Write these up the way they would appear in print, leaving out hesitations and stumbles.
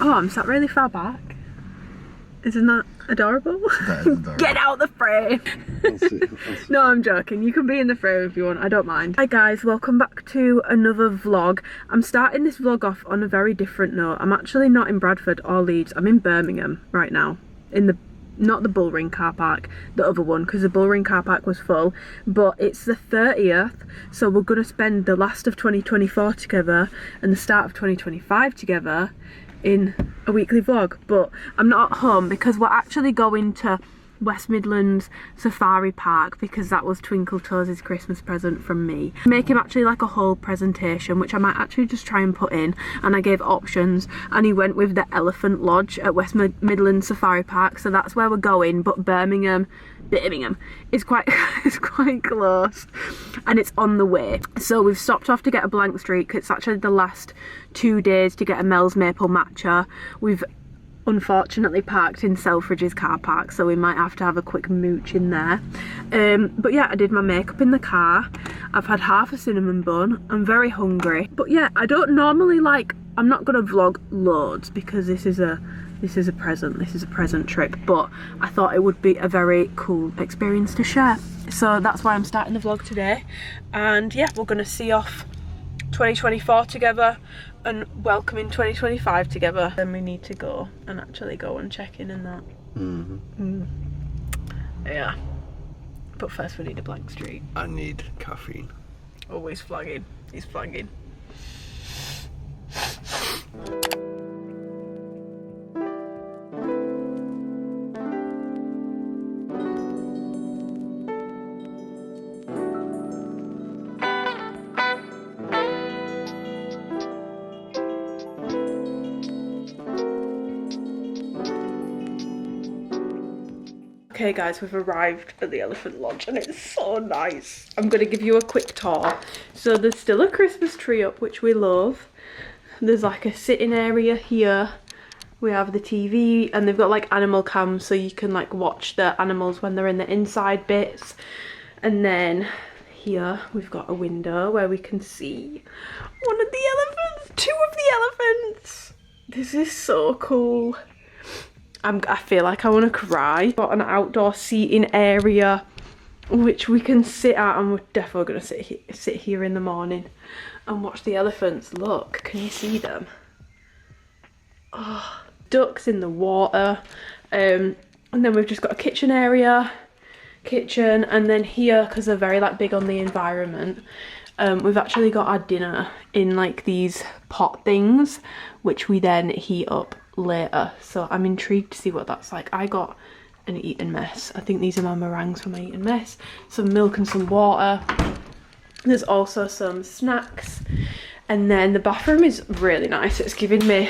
Oh, I'm sat really far back. Isn't that adorable? That is adorable. Get out the frame! I'll see. No, I'm joking. You can be in the frame if you want. I don't mind. Hi guys, welcome back to another vlog. I'm starting this vlog off on a very different note. I'm actually not in Bradford or Leeds. I'm in Birmingham right now. In the, not the Bullring car park, the other one, because the Bullring car park was full. But it's the 30th, so we're going to spend the last of 2024 together and the start of 2025 together in a weekly vlog. But I'm not at home because we're actually going to West Midlands Safari Park because that was Twinkle Toes' Christmas present from me. Make him actually like a whole presentation, which I might actually just try and put in, and I gave options and he went with the Elephant Lodge at West Midlands Safari Park, so that's where we're going. But Birmingham is quite it's quite close and it's on the way, so we've stopped off to get a blank streak. It's actually the last 2 days to get a Mel's Maple matcha. We've unfortunately parked in Selfridge's car park, so we might have to have a quick mooch in there. But yeah, I did my makeup in the car. I've had half a cinnamon bun. I'm very hungry, but yeah, I don't normally like, I'm not gonna vlog loads because this is a present trip, but I thought it would be a very cool experience to share, so that's why I'm starting the vlog today. And yeah, we're gonna see off 2024 together and welcoming 2025 together. Then we need to go and actually go and check in and that. Yeah, but first we need a blank streak. I need caffeine. Always flagging, he's flagging. Okay guys, we've arrived at the Elephant Lodge and it's so nice. I'm going to give you a quick tour. So there's still a Christmas tree up, which we love. There's like a sitting area here. We have the TV and they've got like animal cams, so you can like watch the animals when they're in the inside bits. And then here we've got a window where we can see one of the elephants, 2 of the elephants. This is so cool. I feel like I want to cry. Got an outdoor seating area which we can sit at, and we're definitely going to sit here in the morning and watch the elephants. Look, can you see them? Oh, ducks in the water. And then we've just got a kitchen area, and then here, because they're very like big on the environment, we've actually got our dinner in like these pot things which we then heat up later, so I'm intrigued to see what that's like. I got an Eton mess. I think these are my meringues from my Eton mess. Some milk and some water. There's also some snacks, and then the bathroom is really nice. It's giving me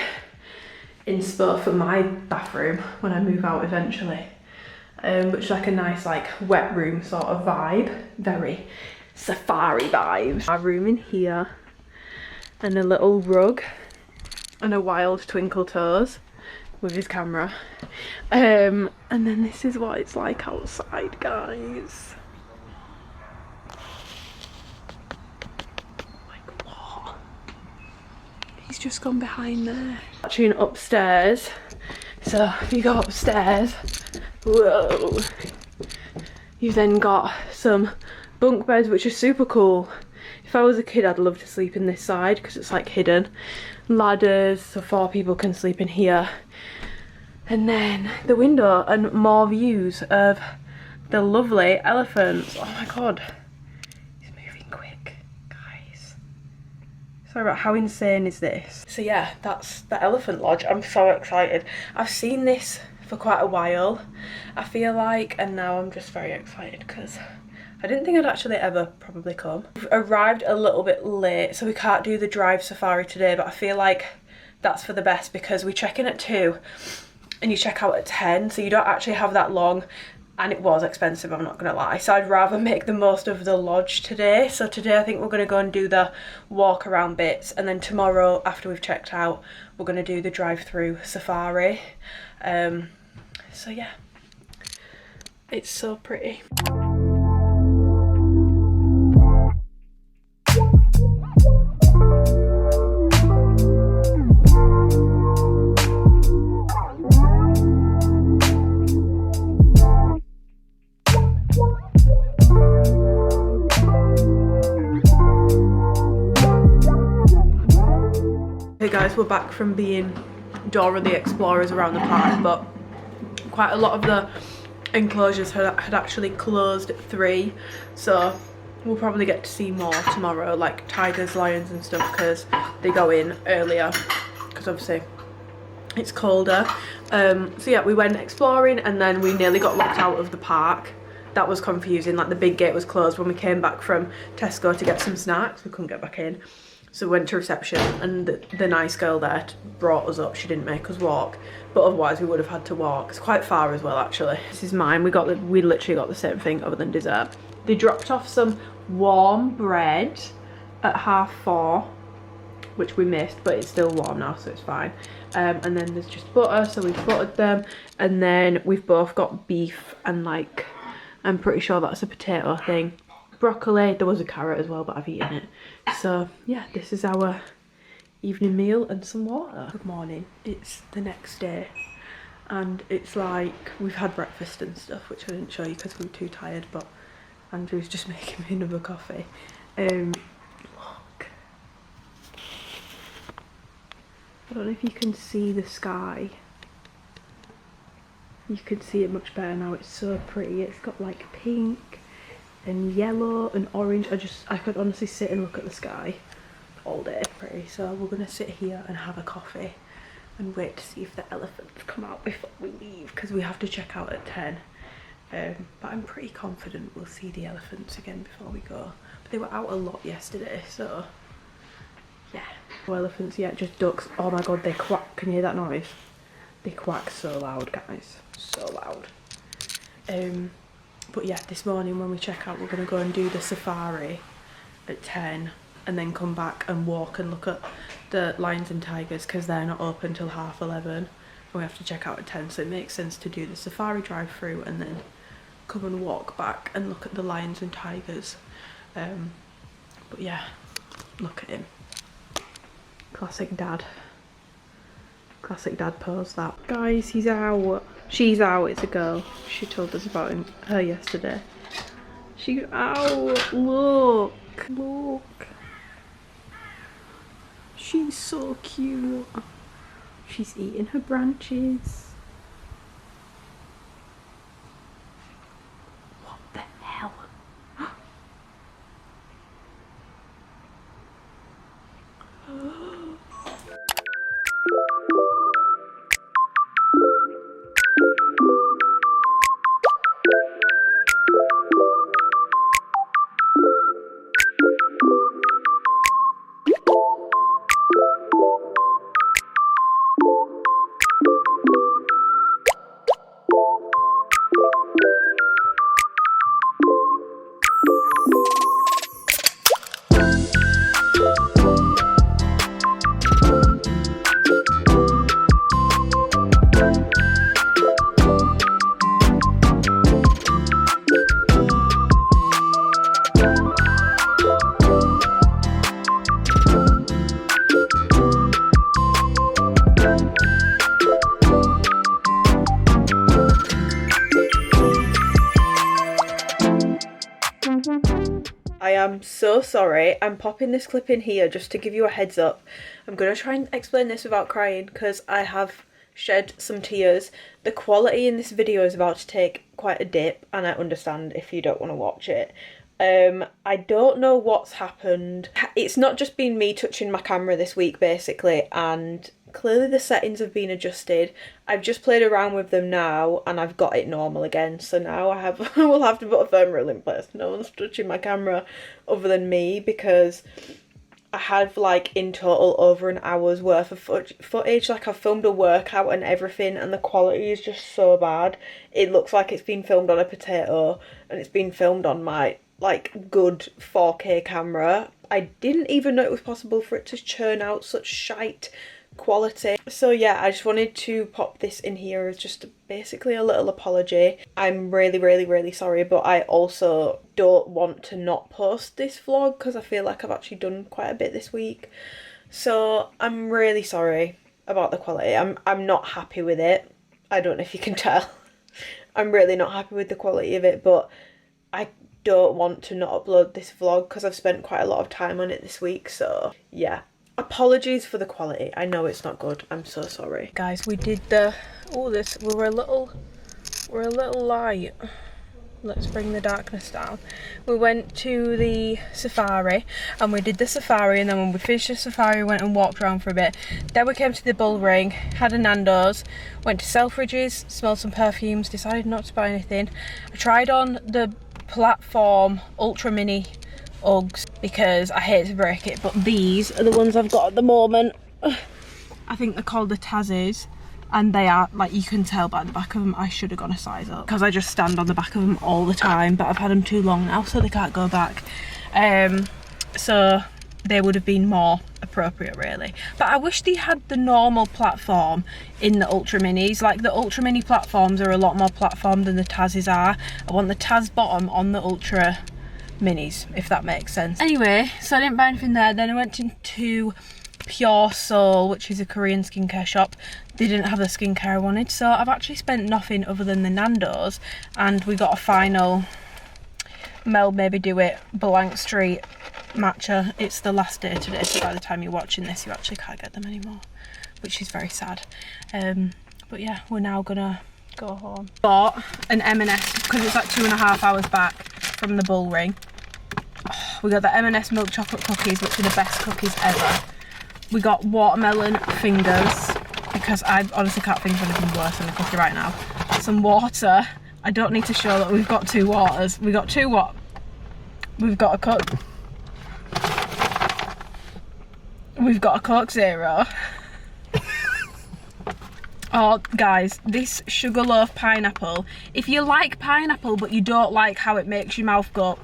inspo for my bathroom when I move out eventually, which is like a nice like wet room sort of vibe, very safari vibes. Our room in here, and a little rug and a wild Twinkle Toes with his camera. And then this is what it's like outside, guys. Like what? He's just gone behind there. Actually upstairs. So if you go upstairs, whoa, you've then got some bunk beds, which are super cool. If I was a kid, I'd love to sleep in this side because it's like hidden. Ladders, so 4 people can sleep in here. And then the window and more views of the lovely elephants. Oh my god, he's moving quick, guys. Sorry about how insane is this. So yeah, that's the Elephant Lodge. I'm so excited. I've seen this for quite a while, I feel like, and now I'm just very excited because I didn't think I'd actually ever probably come. We've arrived a little bit late, so we can't do the drive safari today, but I feel like that's for the best because we check in at 2 and you check out at 10, so you don't actually have that long, and it was expensive, I'm not gonna lie, so I'd rather make the most of the lodge today. So today I think we're gonna go and do the walk around bits, and then tomorrow after we've checked out we're gonna do the drive-through safari. So yeah, it's so pretty. we're back from being Dora the Explorers around the park, but quite a lot of the enclosures had actually closed at 3, so we'll probably get to see more tomorrow, like tigers, lions and stuff, because they go in earlier because obviously it's colder. So yeah, we went exploring and then we nearly got locked out of the park. That was confusing, like the big gate was closed when we came back from Tesco to get some snacks. We couldn't get back in, so we went to reception and the nice girl there brought us up. She didn't make us walk, but otherwise we would have had to walk. It's quite far as well actually. This is mine. We literally got the same thing other than dessert. They dropped off some warm bread at 4:30, which we missed, but it's still warm now, so it's fine. And then there's just butter, so we've buttered them, and then we've both got beef and, like, I'm pretty sure that's a potato thing. Broccoli, there was a carrot as well, but I've eaten it. So yeah, this is our evening meal and some water. Good morning, it's the next day and it's like we've had breakfast and stuff, which I didn't show you because we were too tired, but Andrew's just making me another coffee. Look, I don't know if you can see the sky. You can see it much better now. It's so pretty. It's got like pink and yellow and orange. I could honestly sit and look at the sky all day. Pretty. So we're gonna sit here and have a coffee and wait to see if the elephants come out before we leave, because we have to check out at 10. But I'm pretty confident we'll see the elephants again before we go. But they were out a lot yesterday, so yeah. No elephants yet, just ducks. Oh my god, they quack. Can you hear that noise? They quack so loud, guys. So loud. But yeah, this morning when we check out, we're going to go and do the safari at 10 and then come back and walk and look at the lions and tigers, because they're not open till 11:30 and we have to check out at 10, so it makes sense to do the safari drive through and then come and walk back and look at the lions and tigers. But yeah, look at him. Classic dad. Classic dad pose, that. Guys, he's out. She's out, it's a girl. She told us about her yesterday. She's out. Look. Look. She's so cute. She's eating her branches. What the hell? I am so sorry. I'm popping this clip in here just to give you a heads up. I'm going to try and explain this without crying because I have shed some tears. The quality in this video is about to take quite a dip, and I understand if you don't want to watch it. I don't know what's happened. It's not just been me touching my camera this week basically, and clearly the settings have been adjusted. I've just played around with them now and I've got it normal again, so now I will have to put a firm rule in place. No one's touching my camera other than me, because I have like in total over an hour's worth of footage. Like I've filmed a workout and everything, and the quality is just so bad. It looks like it's been filmed on a potato and it's been filmed on my like good 4K camera. I didn't even know it was possible for it to churn out such shite quality. So yeah, I just wanted to pop this in here as just basically a little apology. I'm really sorry, but I also don't want to not post this vlog because I feel like I've actually done quite a bit this week. So I'm really sorry about the quality. I'm not happy with it. I don't know if you can tell. I'm really not happy with the quality of it, but I don't want to not upload this vlog because I've spent quite a lot of time on it this week. So yeah, Apologies for the quality. I know it's not good. I'm so sorry. Guys, we did the... Oh, this... We're a little light. Let's bring the darkness down. We went to the safari and we did the safari, and then when we finished the safari, we went and walked around for a bit. Then we came to the bull ring, had a Nando's, went to Selfridges, smelled some perfumes, decided not to buy anything. I tried on the platform ultra mini Uggs because I hate to break it, but these are the ones I've got at the moment. I think they're called the Tazzies. And they are, like, you can tell by the back of them, I should have gone a size up because I just stand on the back of them all the time, but I've had them too long now, so they can't go back. So they would have been more appropriate, really. But I wish they had the normal platform in the Ultra Minis. Like, the Ultra Mini platforms are a lot more platform than the Tazzies are. I want the Taz bottom on the Ultra Minis, if that makes sense. Anyway, so I didn't buy anything there. Then I went into Pure Soul, which is a Korean skincare shop. They didn't have the skincare I wanted, so I've actually spent nothing other than the Nando's, and we got a final Mel Maybe Do It Blank Street matcha. It's the last day today, so by the time you're watching this you actually can't get them anymore, which is very sad. But yeah, we're now gonna go home. Bought an M&S because it's like 2.5 hours back from the bull ring. We got the M&S milk chocolate cookies, which are the best cookies ever. We got watermelon fingers because I honestly can't think of anything worse than a cookie right now. Some water. I don't need to show that we've got 2 waters. We got 2 what? We've got a Coke. We've got a Coke Zero. Oh, guys, this Sugarloaf pineapple. If you like pineapple but you don't like how it makes your mouth go,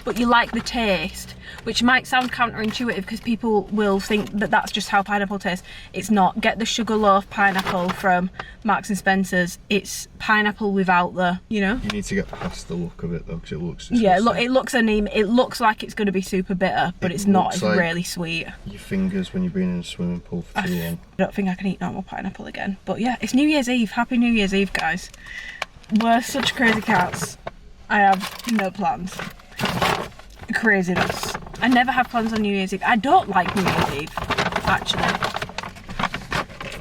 but you like the taste, which might sound counterintuitive because people will think that that's just how pineapple tastes. It's not. Get the Sugarloaf pineapple from Marks and Spencer's. It's pineapple without the, you know. You need to get past the look of it though, because it looks disgusting. Yeah, look, it looks anemic. It looks like it's going to be super bitter, but it's not. It's like really sweet. Your fingers when you've been in a swimming pool for too long. I don't think I can eat normal pineapple again. But yeah, it's New Year's Eve. Happy New Year's Eve, guys. We're such crazy cats. I have no plans. Craziness. I never have plans on New Year's Eve. I don't like New Year's Eve, actually.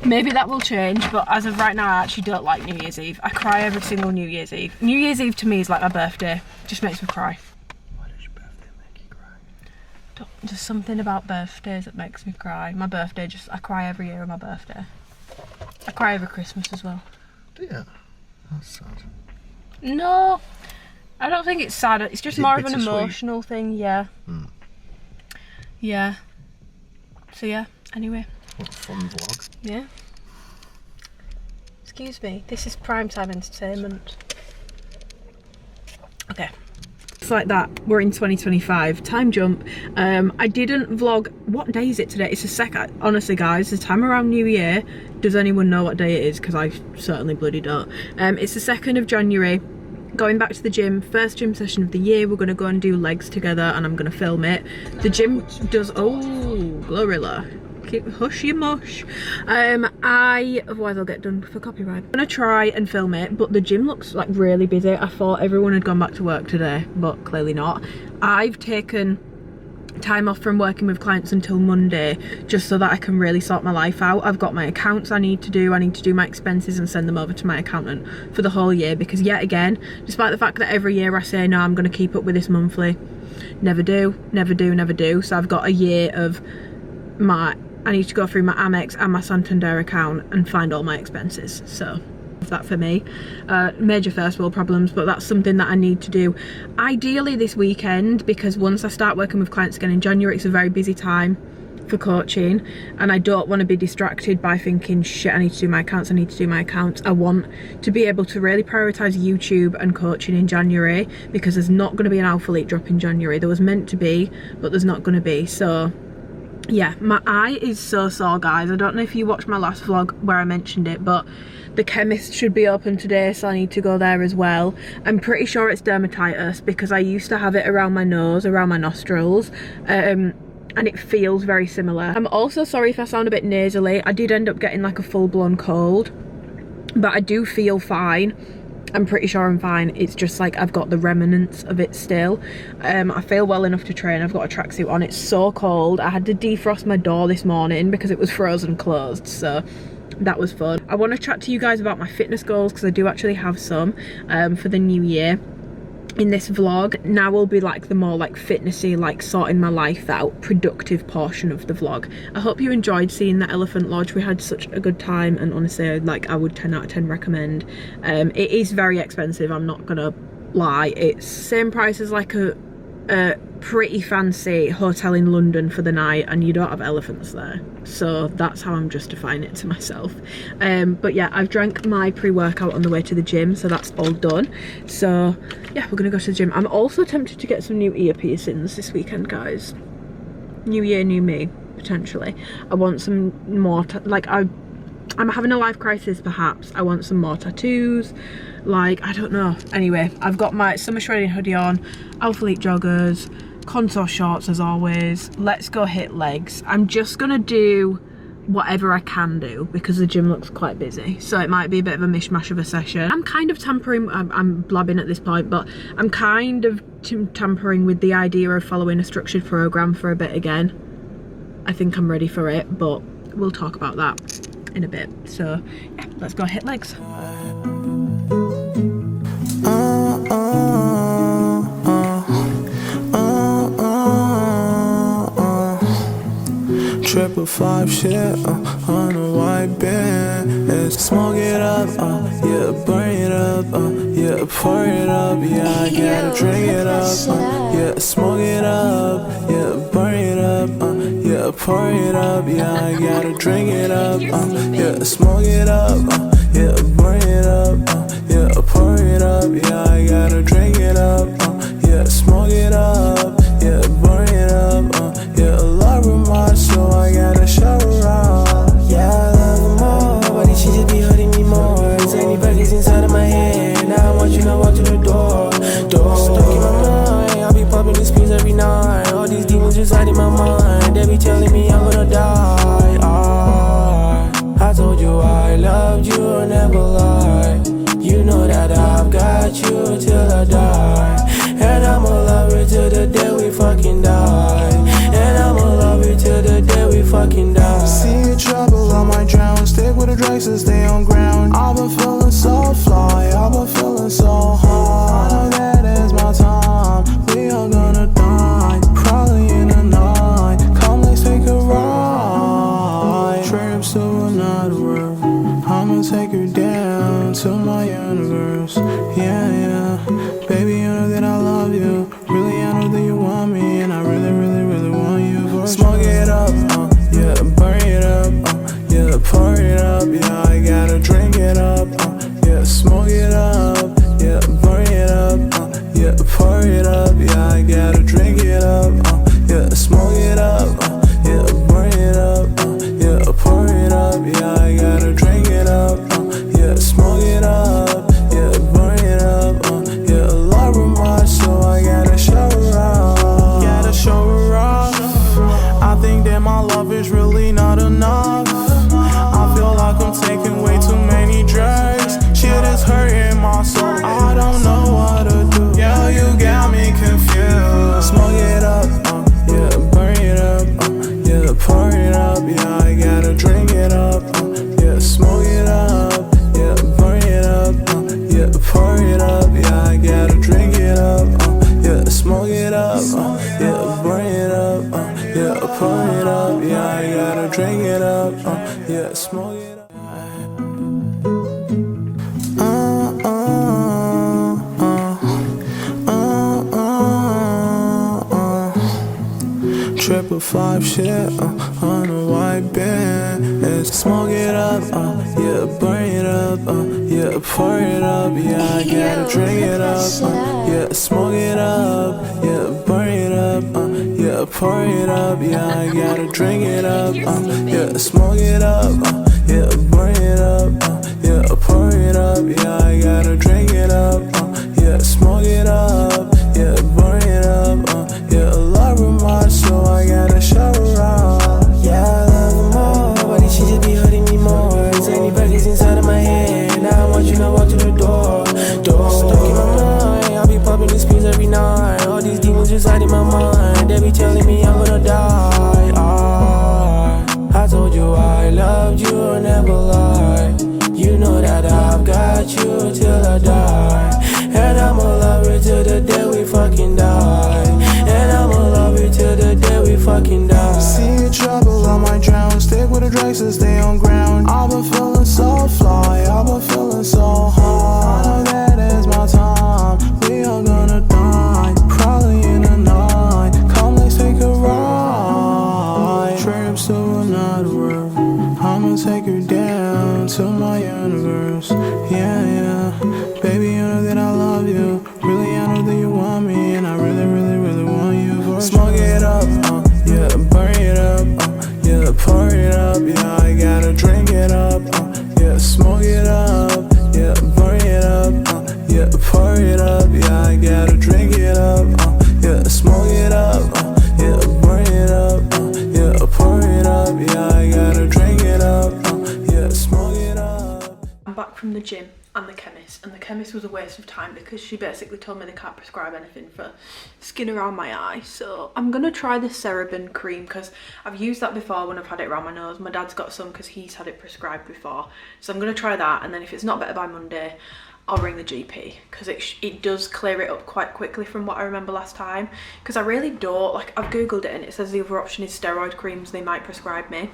Maybe that will change, but as of right now, I actually don't like New Year's Eve. I cry every single New Year's Eve. New Year's Eve to me is like my birthday. It just makes me cry. Why does your birthday make you cry? There's something about birthdays that makes me cry. My birthday, I cry every year on my birthday. I cry over Christmas as well. Yeah, that's sad. No, I don't think it's sad. It's just more of an emotional thing, yeah. Yeah. So yeah, anyway. What a fun vlog. Yeah. Excuse me, this is primetime entertainment. Okay. It's like that, we're in 2025, time jump. I didn't vlog, what day is it today? It's the second, honestly guys, the time around New Year. Does anyone know what day it is? Because I certainly bloody don't. It's the 2nd of January. Going back to the gym, first gym session of the year. We're going to go and do legs together and I'm going to film it. The gym does, oh, Glorilla. Hush your mush. Otherwise I'll get done for copyright. I'm gonna try and film it, but the gym looks like really busy. I thought everyone had gone back to work today, but clearly not. I've taken time off from working with clients until Monday just so that I can really sort my life out. I've got my accounts I need to do my expenses and send them over to my accountant for the whole year, because yet again, despite the fact that every year I say no, I'm going to keep up with this monthly, never do. So I've got a year of I need to go through my Amex and my Santander account and find all my expenses. So that for me, major first world problems, but that's something that I need to do ideally this weekend, because once I start working with clients again in January, it's a very busy time for coaching and I don't want to be distracted by thinking shit, I need to do my accounts. I want to be able to really prioritize YouTube and coaching in January, because there's not going to be an Alpha Elite drop in January. There was meant to be, but there's not going to be. So yeah, my eye is so sore, guys. I don't know if you watched my last vlog where I mentioned it, but the chemist should be open today, so I need to go there as well. I'm pretty sure it's dermatitis because I used to have it around my nose, around my nostrils, and it feels very similar. I'm also sorry if I sound a bit nasally. I did end up getting like a full-blown cold, but I do feel fine. I'm pretty sure I'm fine. It's just like I've got the remnants of it still. I feel well enough to train. I've got a tracksuit on. It's so cold. I had to defrost my door this morning because it was frozen closed, so that was fun. I want to chat to you guys about my fitness goals because I do actually have some for the new year. In this vlog now will be like the more like fitnessy, like sorting my life out, productive portion of the vlog. I hope you enjoyed seeing the Elephant Lodge. We had such a good time, and honestly, like, I would 10 out of 10 recommend. It is very expensive, I'm not gonna lie. It's same price as like a pretty fancy hotel in London for the night, and you don't have elephants there, so that's how I'm justifying it to myself. But yeah, I've drank my pre-workout on the way to the gym, so that's all done. So yeah, we're gonna go to the gym. I'm also tempted to get some new ear piercings this weekend, guys. New year, new me, potentially. I want some more like I'm having a life crisis, perhaps. I want some more tattoos, like, I don't know. Anyway, I've got my summer shredding hoodie on, Alpha Elite joggers, contour shorts as always. Let's go hit legs. I'm just gonna do whatever I can do because the gym looks quite busy, so it might be a bit of a mishmash of a session. I'm kind of tampering, I'm blabbing at this point, but I'm kind of tampering with the idea of following a structured program for a bit again. I think I'm ready for it, but we'll talk about that in a bit. So yeah, let's go hit legs. Triple five shit on a white band. Let's smoke it up, yeah, burn it up, yeah, pour it up, yeah, I gotta drink it up, yeah, smoke it up, yeah, burn it up, yeah, pour it up, yeah, I gotta drink it up, yeah, smoke it up, yeah, burn it up, yeah, pour it up, yeah, I gotta drink it up, yeah, smoke it up, yeah, burn it up, yeah, love her much, so I gotta show her out. Yeah, I love her more, but she just be hurting me more. Tiny burgers inside of my head, now I want you to walk to the door. Stuck in my mind, I'll be popping these pills every night. All these demons reside in my mind, they be telling me I'm gonna die. I told you I loved you, I never lied. You know that I've got you till I die, and I'ma love her till the day we fucking die, and I'ma love her till the day we fucking die. See trouble, I might drown. Stick with the drugs and stay on ground. I've been feeling so fly, I've been feeling so high. I know that is my time, we are gonna die, probably in the night. Come, let's take a ride. Trips to another world, I'ma take her down to my universe. Yeah, yeah, baby, you know that I love you. Really, I know that you want me, and I really, really, really want you for smoke sure. It up, yeah, burn it up, yeah, pour it up, yeah, I gotta drink it up, yeah, smoke it up, yeah, burn it up, yeah, pour it up, yeah, I gotta drink it up, yeah, smoke it up, yeah, burn it up, yeah, pour it up, yeah, I gotta drink it up, yeah, smoke it up, yeah, burn it up, yeah, love her much, so I gotta show her off. Gotta show her off. I think that my love is really not enough. I feel like I'm taking way too many drugs. Shit is hurting my soul, I don't know what to do. Yeah, you got me confused. Smoke it up, yeah, burn it up, yeah, pour it up, yeah, I gotta drink it up, yeah, smoke it up, yeah, burn it up, yeah, pour it up, yeah, I gotta drink it up, yeah, smoke it up, yeah, burn it up, yeah, pour it up, yeah, I gotta drink it up, yeah, smoke it up. Triple five shit on a white band. Let's smoke it up, yeah, burn it up, yeah, pour it up, yeah, I gotta drink it up, yeah, smoke it up, yeah, burn it up, yeah, pour it up, yeah, I gotta drink it up, yeah, smoke it up, yeah, burn it up, yeah, pour it up, yeah, I gotta drink it up, yeah, smoke it up, yeah, burn it up, yeah, love her much, so I gotta show her off. Yeah, I love her more, but she just be hurting me more. Tiny burgers inside of my head, now I want you to walk to the door. be telling me I'm gonna die. I told you I loved you, I'll never lie. You know that I've got you till I die. And I'ma love you till the day we fucking die. And I'ma love you till the day we fucking die. See trouble, I might drown. Stick with the drugs and stay on ground. I've been feeling so fly, I've been feeling so high. I know that is my time, we are gonna die. Probably in the night, come let's take a ride. Trips to another world, I'ma take her down to my universe. Yeah, yeah, baby, you know that I love you. Really, I know that you want me, and I really, really, really want you for smoke it up, yeah, burn it up, yeah, pour it up, yeah, I gotta drink it up, yeah, smoke it up, yeah, burn it up, yeah, pour it up, yeah, I gotta drink it up, yeah, smoke it up, yeah, burn it up, yeah, pour it up, yeah, I gotta drink it up, yeah, smoke it up. I'm back from the gym and the chemist was a waste of time because she basically told me they can't prescribe anything for skin around my eye. So I'm gonna try this CeraVe cream because I've used that before when I've had it around my nose. My dad's got some because he's had it prescribed before, so I'm gonna try that, and then if it's not better by Monday I'll ring the GP because it does clear it up quite quickly from what I remember last time. Because I really don't like, I've googled it and it says the other option is steroid creams they might prescribe me.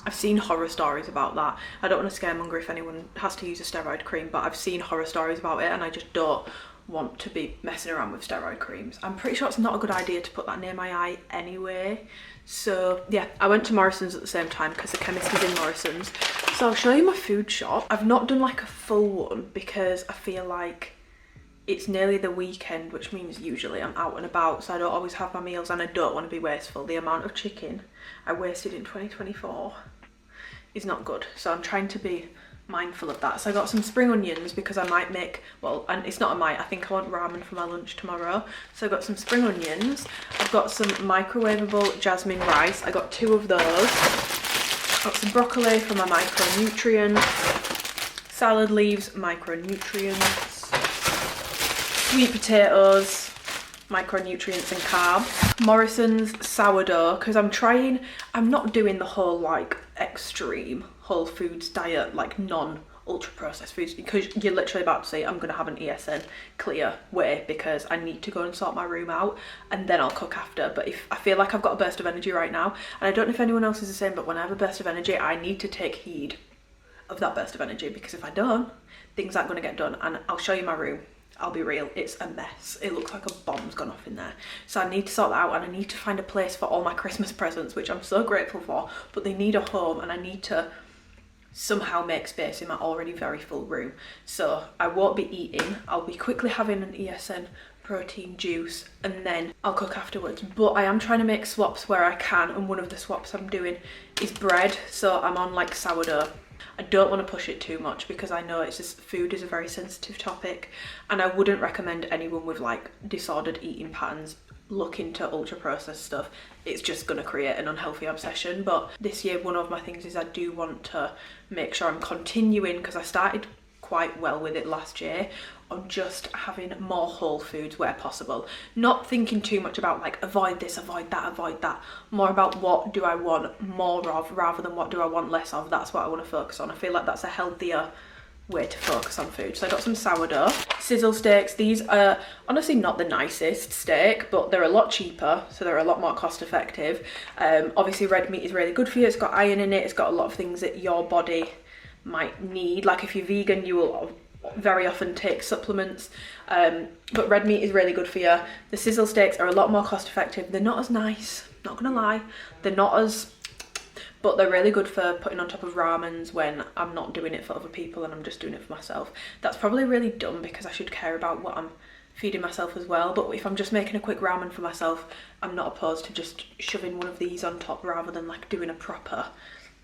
I've seen horror stories about that. I don't want to scaremonger if anyone has to use a steroid cream, but I've seen horror stories about it and I just don't want to be messing around with steroid creams. I'm pretty sure it's not a good idea to put that near my eye anyway. So yeah, I went to Morrison's at the same time because the chemist is in Morrison's. So I'll show you my food shop. I've not done like a full one because I feel like it's nearly the weekend, which means usually I'm out and about, so I don't always have my meals and I don't want to be wasteful. The amount of chicken I wasted in 2024 is not good, so I'm trying to be mindful of that. So I got some spring onions because I might make, well, and it's not a might, I think I want ramen for my lunch tomorrow. So I got some spring onions. I've got some microwavable jasmine rice. I got 2 of those. Got some broccoli for my micronutrients. Salad leaves, micronutrients. Sweet potatoes, micronutrients and carbs. Morrison's sourdough, because I'm not doing the whole like extreme whole foods diet, like non-ultra processed foods, because you're literally about to say I'm going to have an ESN clear way because I need to go and sort my room out and then I'll cook after. But if I feel like I've got a burst of energy right now, and I don't know if anyone else is the same, but when I have a burst of energy, I need to take heed of that burst of energy, because if I don't, things aren't going to get done. And I'll show you my room. I'll be real, it's a mess. It looks like a bomb's gone off in there. So I need to sort that out, and I need to find a place for all my Christmas presents, which I'm so grateful for, but they need a home, and I need to somehow make space in my already very full room. So I won't be eating. I'll be quickly having an ESN protein juice and then I'll cook afterwards. But I am trying to make swaps where I can, and one of the swaps I'm doing is bread. So I'm on like sourdough. I don't want to push it too much because I know it's just, food is a very sensitive topic, and I wouldn't recommend anyone with like disordered eating patterns look into ultra processed stuff. It's just going to create an unhealthy obsession. But this year, one of my things is I do want to make sure I'm continuing, because I started quite well with it last year, on just having more whole foods where possible, not thinking too much about like avoid this, avoid that, more about what do I want more of rather than what do I want less of. That's what I want to focus on. I feel like that's a healthier way to focus on food. So I got some sourdough, sizzle steaks. These are honestly not the nicest steak, but they're a lot cheaper, so they're a lot more cost effective. Obviously red meat is really good for you. It's got iron in it. It's got a lot of things that your body might need. Like if you're vegan, you will very often take supplements, but red meat is really good for you. The sizzle steaks are a lot more cost effective. They're not as nice, not gonna lie. They're not as, but they're really good for putting on top of ramens when I'm not doing it for other people and I'm just doing it for myself. That's probably really dumb because I should care about what I'm feeding myself as well. But if I'm just making a quick ramen for myself, I'm not opposed to just shoving one of these on top rather than like doing a proper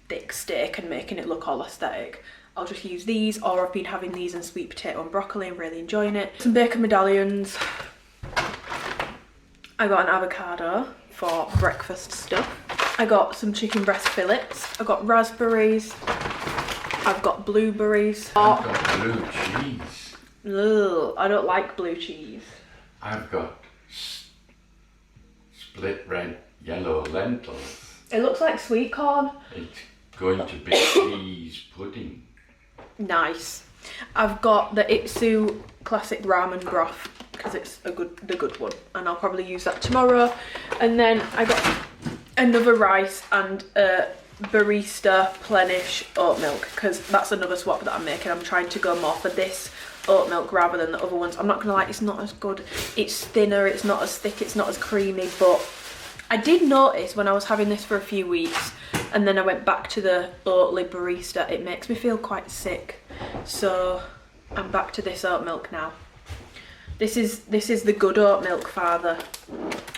thick steak and making it look all aesthetic. I'll just use these, or I've been having these in sweet potato and broccoli and really enjoying it. Some bacon medallions. I got an avocado for breakfast stuff. I got some chicken breast fillets. I got raspberries. I've got blueberries. I've got blue cheese. Ugh, I don't like blue cheese. I've got split red, yellow lentils. It looks like sweet corn. It's going to be cheese pudding. Nice. I've got the xxxx classic ramen broth because it's the good one, and I'll probably use that tomorrow. And then I got another rice and a barista plenish oat milk because that's another swap that I'm making. I'm trying to go more for this oat milk rather than the other ones. I'm not gonna lie, it's not as good. It's thinner, it's not as thick, it's not as creamy, but I did notice when I was having this for a few weeks and then I went back to the Oatly barista, it makes me feel quite sick. So I'm back to this oat milk now. This is the good oat milk, Father.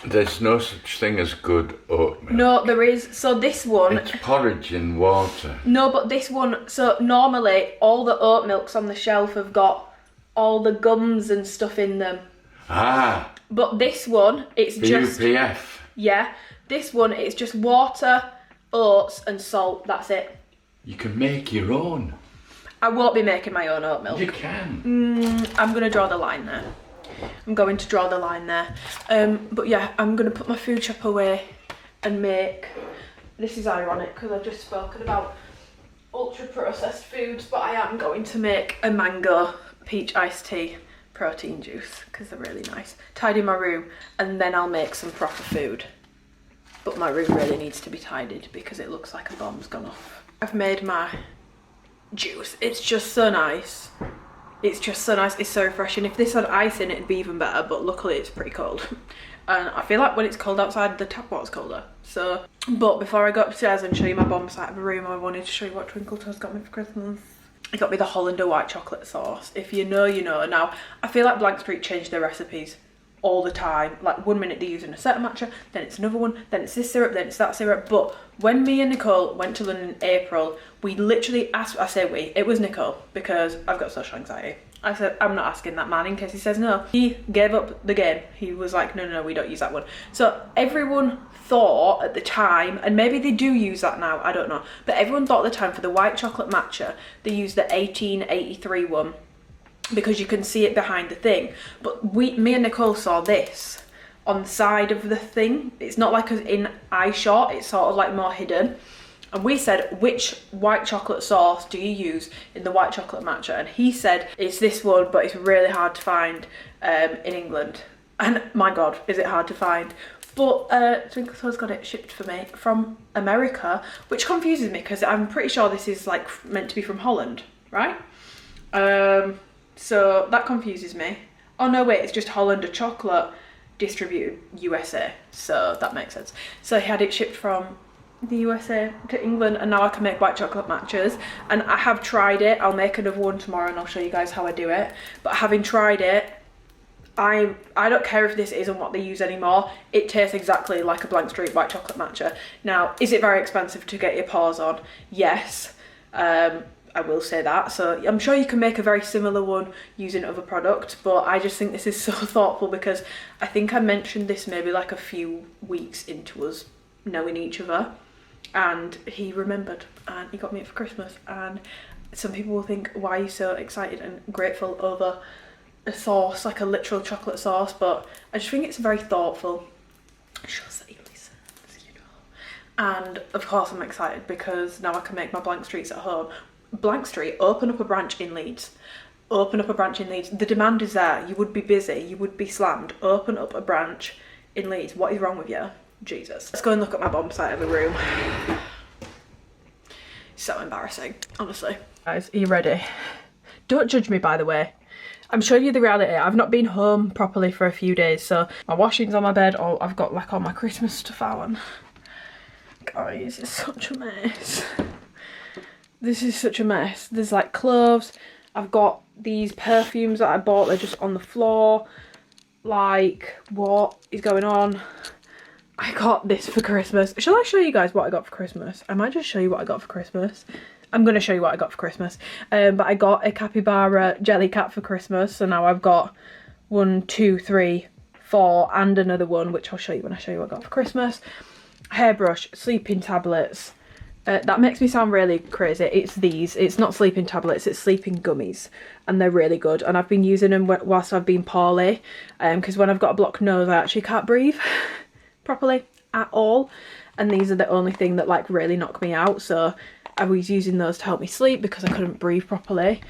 There's no such thing as good oat milk. No, there is. So this one... It's porridge in water. No, but this one... So normally all the oat milks on the shelf have got all the gums and stuff in them. Ah. But this one, it's just... UPF. Yeah. This one, it's just water, oats and salt. That's it. You can make your own. I won't be making my own oat milk. You can. I'm going to draw the line there. I'm going to draw the line there. But yeah, I'm going to put my food shop away and make... This is ironic because I've just spoken about ultra processed foods, but I am going to make a mango peach iced tea protein juice because they're really nice. Tidy my room and then I'll make some proper food. But my room really needs to be tidied because it looks like a bomb's gone off. I've made my juice. It's just so nice. It's just so nice. It's so refreshing. If this had ice in it, it'd be even better, but luckily it's pretty cold. And I feel like when it's cold outside, the tap water's colder. So, but before I go upstairs and show you my bomb side of the room, I wanted to show you what Twinkle Toes got me for Christmas. He got me the Hollander white chocolate sauce. If you know, you know. Now, I feel like Blank Street changed their recipes all the time. Like 1 minute they're using a certain matcha, then it's another one, then it's this syrup, then it's that syrup. But when me and Nicole went to London in April, we literally asked, I say we, it was Nicole because I've got social anxiety. I said, I'm not asking that man in case he says no. He gave up the game. He was like, no, we don't use that one. So everyone thought at the time, and maybe they do use that now, I don't know, but everyone thought at the time for the white chocolate matcha, they used the 1883 one because you can see it behind the thing. But me and Nicole saw this on the side of the thing. It's not like in eye shot, it's sort of like more hidden. And we said, which white chocolate sauce do you use in the white chocolate matcha? And he said, it's this one, but it's really hard to find in England. And my God, is it hard to find? But Twinkle Toes got it shipped for me from America, which confuses me because I'm pretty sure this is like meant to be from Holland, right? So that confuses me. Oh no, wait, it's just Hollander chocolate distributed USA. So that makes sense. So he had it shipped from the USA to England, and now I can make white chocolate matchas. And I have tried it. I'll make another one tomorrow and I'll show you guys how I do it. But having tried it, I don't care if this isn't what they use anymore. It tastes exactly like a Blank Street white chocolate matcha. Now, is it very expensive to get your paws on? Yes, I will say that. So I'm sure you can make a very similar one using other products, but I just think this is so thoughtful because I think I mentioned this maybe like a few weeks into us knowing each other, and he remembered and he got me it for Christmas. And some people will think, why are you so excited and grateful over a sauce, like a literal chocolate sauce? But I just think it's very thoughtful. It shows that he listens, you know. And of course I'm excited because now I can make my Blank Streets at home. Blank Street, open up a branch in Leeds. Open up a branch in Leeds. The demand is there. You would be busy, you would be slammed. Open up a branch in Leeds. What is wrong with you? Jesus. Let's go and look at my bomb site of the room. So embarrassing, honestly. Guys, are you ready? Don't judge me, by the way. I'm showing you the reality. I've not been home properly for a few days, so my washing's on my bed, or I've got like all my Christmas stuff out. Guys, it's such a mess. This is such a mess. There's like clothes. I've got these perfumes that I bought. They're just on the floor. Like, what is going on? I got this for Christmas. Shall I show you guys what I got for Christmas? I might just show you what I got for Christmas. I'm going to show you what I got for Christmas. But I got a capybara jelly cat for Christmas. So now I've got 1, 2, 3, 4 and another one, which I'll show you when I show you what I got for Christmas. Hairbrush, sleeping tablets. That makes me sound really crazy. It's these. It's not sleeping tablets, it's sleeping gummies. And they're really good. And I've been using them whilst I've been poorly. Because when I've got a blocked nose, I actually can't breathe. properly at all, and these are the only thing that like really knock me out, so I was using those to help me sleep because I couldn't breathe properly.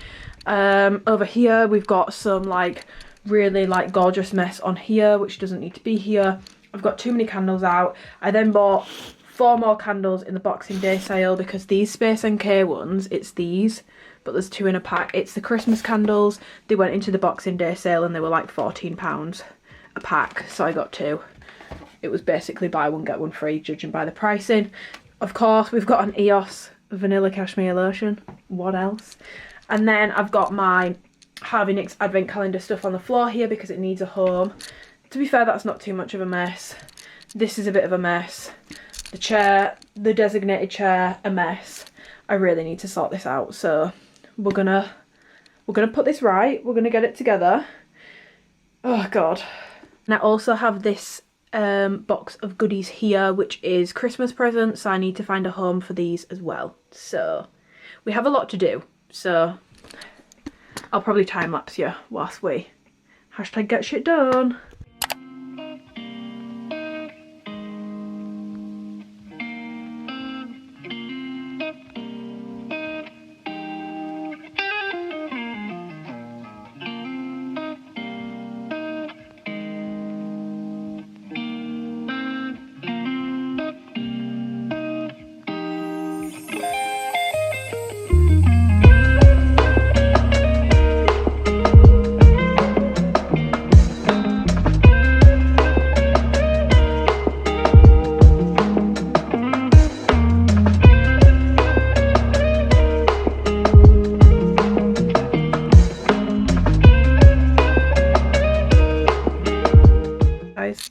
Over here we've got some like really like gorgeous mess on here which doesn't need to be here. I've got too many candles out. I then bought 4 more candles in the Boxing Day sale because these Space NK ones, it's these, but there's 2 in a pack. It's the Christmas candles. They went into the Boxing Day sale and they were like £14 a pack, so I got 2. It was basically buy one get one free, judging by the pricing. Of course, we've got an EOS vanilla cashmere lotion. What else? And then I've got my Harvey Nicks advent calendar stuff on the floor here because it needs a home. To be fair, that's not too much of a mess. This is a bit of a mess. The chair, the designated chair, a mess. I really need to sort this out, so we're gonna put this right. We're gonna get it together. Oh god. And I also have this box of goodies here, which is Christmas presents, so I need to find a home for these as well. So we have a lot to do, so I'll probably time lapse you whilst we #get shit done.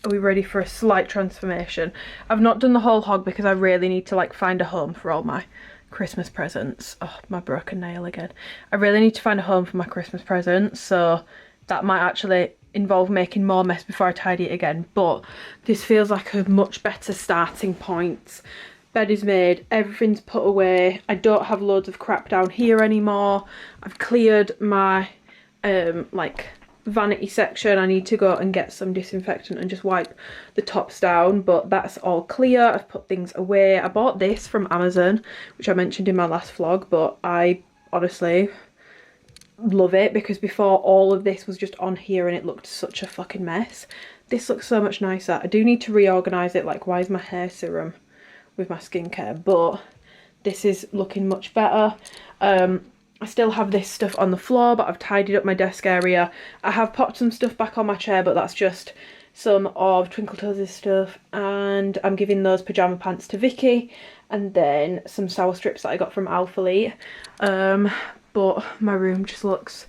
Are we ready for a slight transformation? I've not done the whole hog because I really need to like find a home for all my Christmas presents. Oh, my broken nail again. I really need to find a home for my Christmas presents, so that might actually involve making more mess before I tidy it again, but this feels like a much better starting point. Bed is made, everything's put away. I don't have loads of crap down here anymore. I've cleared my like vanity section. I need to go and get some disinfectant and just wipe the tops down, but that's all clear. I've put things away. I bought this from Amazon, which I mentioned in my last vlog, but I honestly love it because before all of this was just on here and it looked such a fucking mess. This looks so much nicer. I do need to reorganise it, like why is my hair serum with my skincare, but this is looking much better. I still have this stuff on the floor, but I've tidied up my desk area. I have popped some stuff back on my chair, but that's just some of Twinkle Toes' stuff, and I'm giving those pyjama pants to Vicky, and then some sour strips that I got from Alphalete. But my room just looks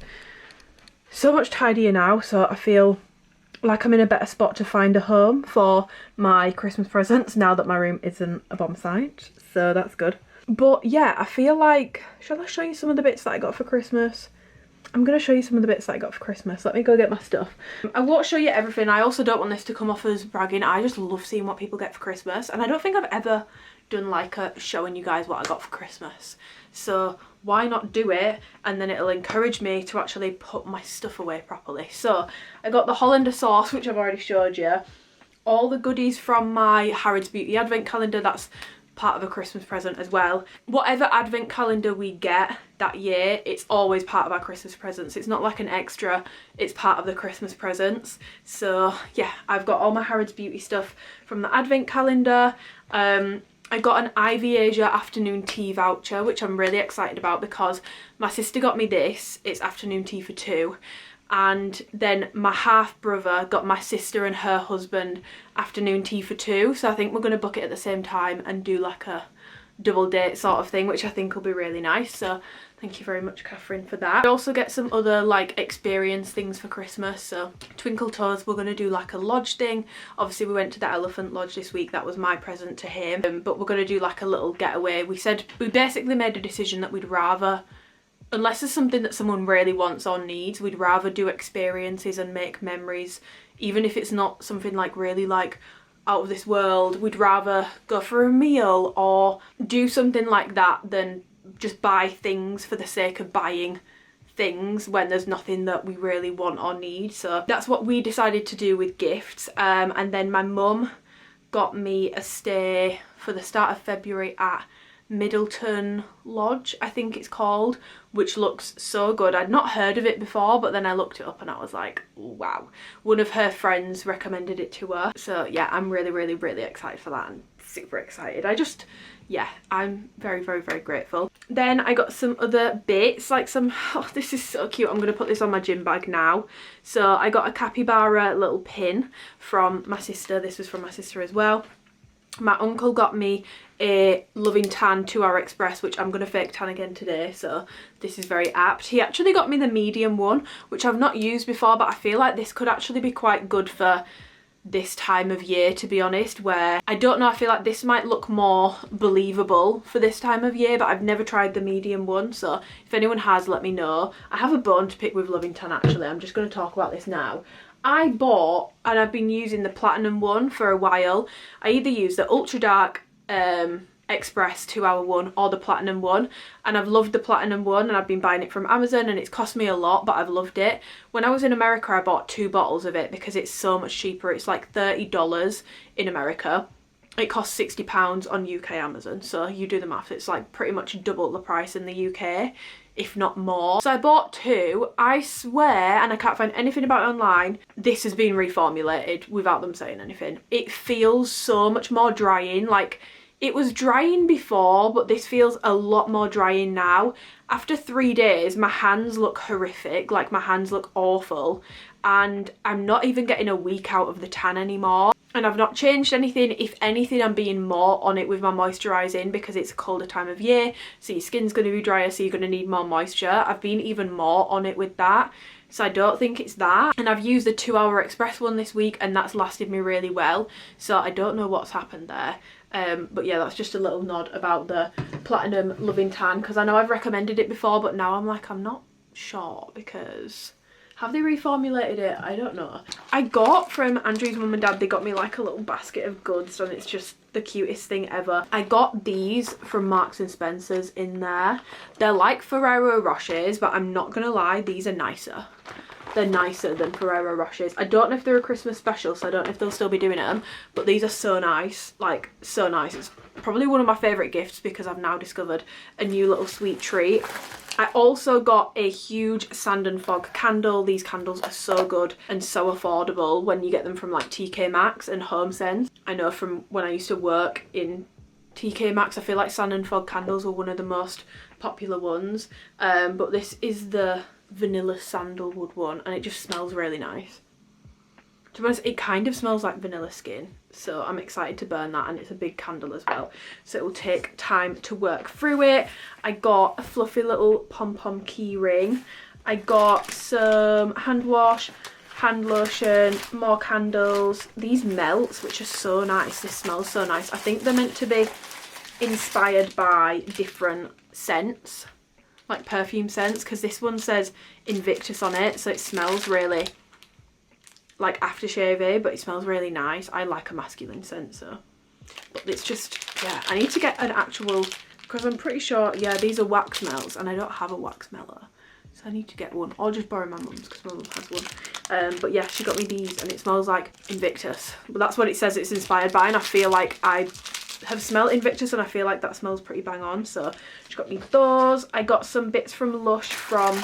so much tidier now, so I feel like I'm in a better spot to find a home for my Christmas presents now that my room isn't a bomb site, so that's good. But yeah, I feel like, shall I show you some of the bits that I got for Christmas? I'm going to show you some of the bits that I got for Christmas. Let me go get my stuff. I won't show you everything. I also don't want this to come off as bragging. I just love seeing what people get for Christmas, and I don't think I've ever done like a showing you guys what I got for Christmas. So why not do it, and then it'll encourage me to actually put my stuff away properly. So I got the Hollander sauce, which I've already showed you. All the goodies from my Harrods Beauty advent calendar, that's part of a Christmas present as well. Whatever advent calendar we get that year, it's always part of our Christmas presents. It's not like an extra, it's part of the Christmas presents. So yeah, I've got all my Harrods Beauty stuff from the advent calendar. I got an Ivy Asia afternoon tea voucher, which I'm really excited about because my sister got me this. It's afternoon tea for 2. And then my half brother got my sister and her husband afternoon tea for 2, so I think we're going to book it at the same time and do like a double date sort of thing, which I think will be really nice. So thank you very much, Catherine, for that. I also get some other like experience things for Christmas. So Twinkle Toes, we're going to do like a lodge thing. Obviously we went to the Elephant Lodge this week, that was my present to him, but we're going to do like a little getaway. We basically made a decision that we'd rather, unless there's something that someone really wants or needs, we'd rather do experiences and make memories, even if it's not something like really like out of this world. We'd rather go for a meal or do something like that than just buy things for the sake of buying things when there's nothing that we really want or need. So that's what we decided to do with gifts. And then my mum got me a stay for the start of February at Middleton Lodge, I think it's called, which looks so good. I'd not heard of it before, but then I looked it up and I was like, wow. One of her friends recommended it to her. So yeah, I'm really excited for that. I'm super excited. Yeah, I'm very grateful. Then I got some other bits, like some, oh, this is so cute. I'm going to put this on my gym bag now. So I got a capybara little pin from my sister. This was from my sister as well. My uncle got me a Loving Tan 2-Hour Express, which I'm going to fake tan again today, so this is very apt. He actually got me the medium one, which I've not used before, but I feel like this could actually be quite good for this time of year, to be honest, where I don't know, I feel like this might look more believable for this time of year, but I've never tried the medium one, so if anyone has, let me know. I have a bone to pick with Loving Tan actually. I'm just going to talk about this now. I bought, and I've been using the platinum one for a while. I either use the ultra dark Express 2-hour one or the platinum one, and I've loved the platinum one, and I've been buying it from Amazon, and it's cost me a lot, but I've loved it. When I was in America, I bought 2 bottles of it because it's so much cheaper. It's like $30 in America. It costs £60 on UK Amazon, so you do the math. It's like pretty much double the price in the UK, if not more. So I bought 2. I swear, and I can't find anything about it online, this has been reformulated without them saying anything. It feels so much more drying. Like, it was drying before, but this feels a lot more drying now. After 3 days, my hands look horrific. Like, my hands look awful, and I'm not even getting a week out of the tan anymore. And I've not changed anything. If anything, I'm being more on it with my moisturising because it's a colder time of year, so your skin's going to be drier, so you're going to need more moisture. I've been even more on it with that, so I don't think it's that. And I've used the 2-Hour Express one this week, and that's lasted me really well, so I don't know what's happened there. But yeah, that's just a little nod about the Platinum Loving Tan, because I know I've recommended it before, but now I'm like, I'm not sure, because have they reformulated it? I don't know. I got from Andrew's mum and dad, they got me like a little basket of goods, and it's just the cutest thing ever. I got these from Marks and Spencer's in there. They're like Ferrero Rochers, but I'm not gonna lie, these are nicer. They're nicer than Ferrero Rochers. I don't know if they're a Christmas special, so I don't know if they'll still be doing them, but these are so nice, like so nice. It's probably one of my favourite gifts because I've now discovered a new little sweet treat. I also got a huge Sand and Fog candle. These candles are so good and so affordable when you get them from like TK Maxx and HomeSense. I know from when I used to work in TK Maxx, I feel like Sand and Fog candles were one of the most popular ones, but this is the vanilla sandalwood one, and it just smells really nice. To be honest, it kind of smells like vanilla skin, so I'm excited to burn that, and it's a big candle as well, so it will take time to work through it. I got a fluffy little pom-pom key ring. I got some hand wash, hand lotion, more candles, these melts, which are so nice. This smells so nice. I think they're meant to be inspired by different scents, like perfume scents, because this one says Invictus on it, so it smells really like aftershave-y, but it smells really nice. I like a masculine scent, so, but it's just, yeah, I need to get an actual, because I'm pretty sure, yeah, these are wax melts, and I don't have a wax melter, so I need to get one, or just borrow my mum's, because my mum has one. But yeah, she got me these, and it smells like Invictus, but that's what it says it's inspired by, and I feel like I have smelled Invictus, and I feel like that smells pretty bang on, so she got me those. I got some bits from Lush from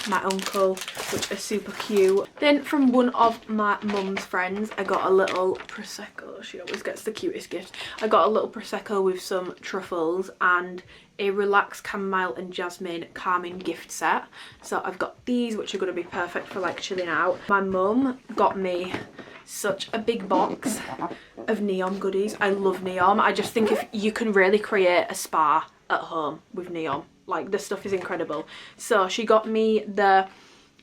my uncle, which are super cute. Then from one of my mum's friends, I got a little Prosecco. She always gets the cutest gift. I got a little Prosecco with some truffles and a relaxed chamomile and jasmine calming gift set. So I've got these, which are going to be perfect for like chilling out. My mum got me such a big box of neon goodies. I love neon. I just think if you can really create a spa at home with neon, like the stuff is incredible. So she got me the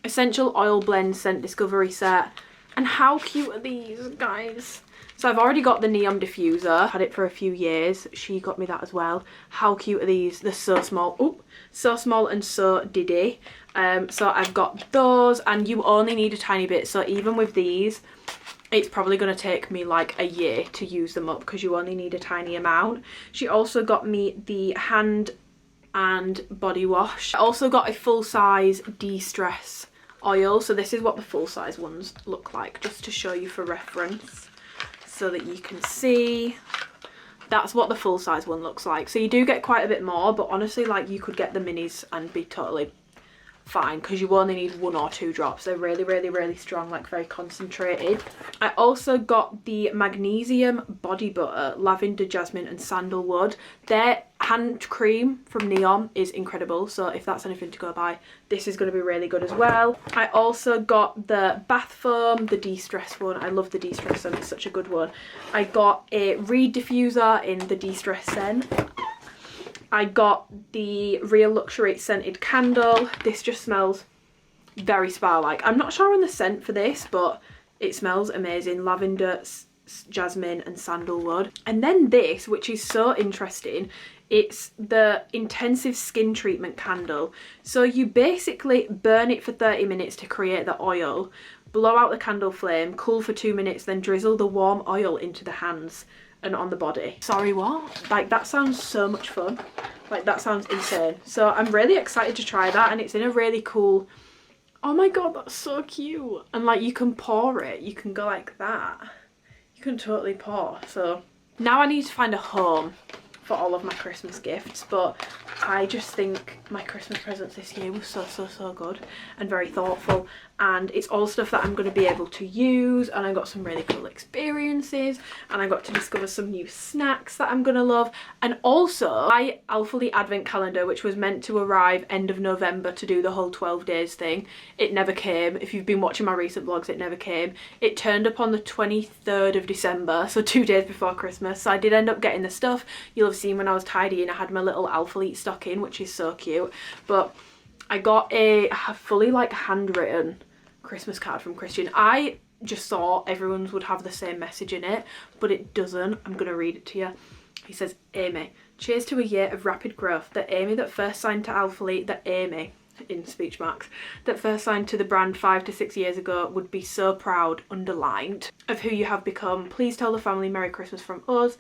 essential oil blend scent discovery set, and how cute are these, guys? So I've already got the neon diffuser, had it for a few years. She got me that as well. How cute are these? They're so small. Oh, so small and so diddy. So I've got those, and you only need a tiny bit, so even with these it's probably going to take me like a year to use them up because you only need a tiny amount. She also got me the hand and body wash. I also got a full-size de-stress oil, so this is what the full-size ones look like, just to show you for reference. so that you can see. That's what the full size one looks like. So you do get quite a bit more, but honestly, like, you could get the minis and be totally fine because you only need 1 or 2 drops. They're really, really, really strong, like very concentrated. I also got the magnesium body butter, lavender, jasmine and sandalwood. Their hand cream from Neon is incredible, so if that's anything to go by, this is going to be really good as well. I also got the bath foam, the de-stress one. I love the de-stress one, it's such a good one. I got a reed diffuser in the de-stress scent. I got the Real Luxury scented candle. This just smells very spa-like. I'm not sure on the scent for this, but it smells amazing. Lavender, jasmine and sandalwood. And then this, which is so interesting, it's the intensive skin treatment candle. So you basically burn it for 30 minutes to create the oil, blow out the candle flame, cool for 2 minutes, then drizzle the warm oil into the hands and on the body. Sorry, what? Like, that sounds so much fun. Like, that sounds insane. So I'm really excited to try that, and it's in a really cool, oh my god, that's so cute. And like, you can pour it, you can go like that, you can totally pour. So now I need to find a home for all of my Christmas gifts, but I just think my Christmas presents this year was so good and very thoughtful, and it's all stuff that I'm going to be able to use, and I got some really cool experiences, and I got to discover some new snacks that I'm going to love. And also my Alphalete advent calendar, which was meant to arrive end of November to do the whole 12 days thing, it never came. If you've been watching my recent vlogs, it never came. It turned up on the 23rd of December, so 2 days before Christmas. So I did end up getting the stuff. You'll have seen when I was tidying, I had my little Alphalete stocking, which is so cute. But I got a fully like handwritten Christmas card from Christian. I just thought everyone's would have the same message in it, but it doesn't. I'm gonna read it to you. He says, Amy, cheers to a year of rapid growth. The Amy that first signed to Alphalete, the Amy, in speech marks, that first signed to the brand 5 to 6 years ago would be so proud, underlined, of who you have become. Please tell the family Merry Christmas from us.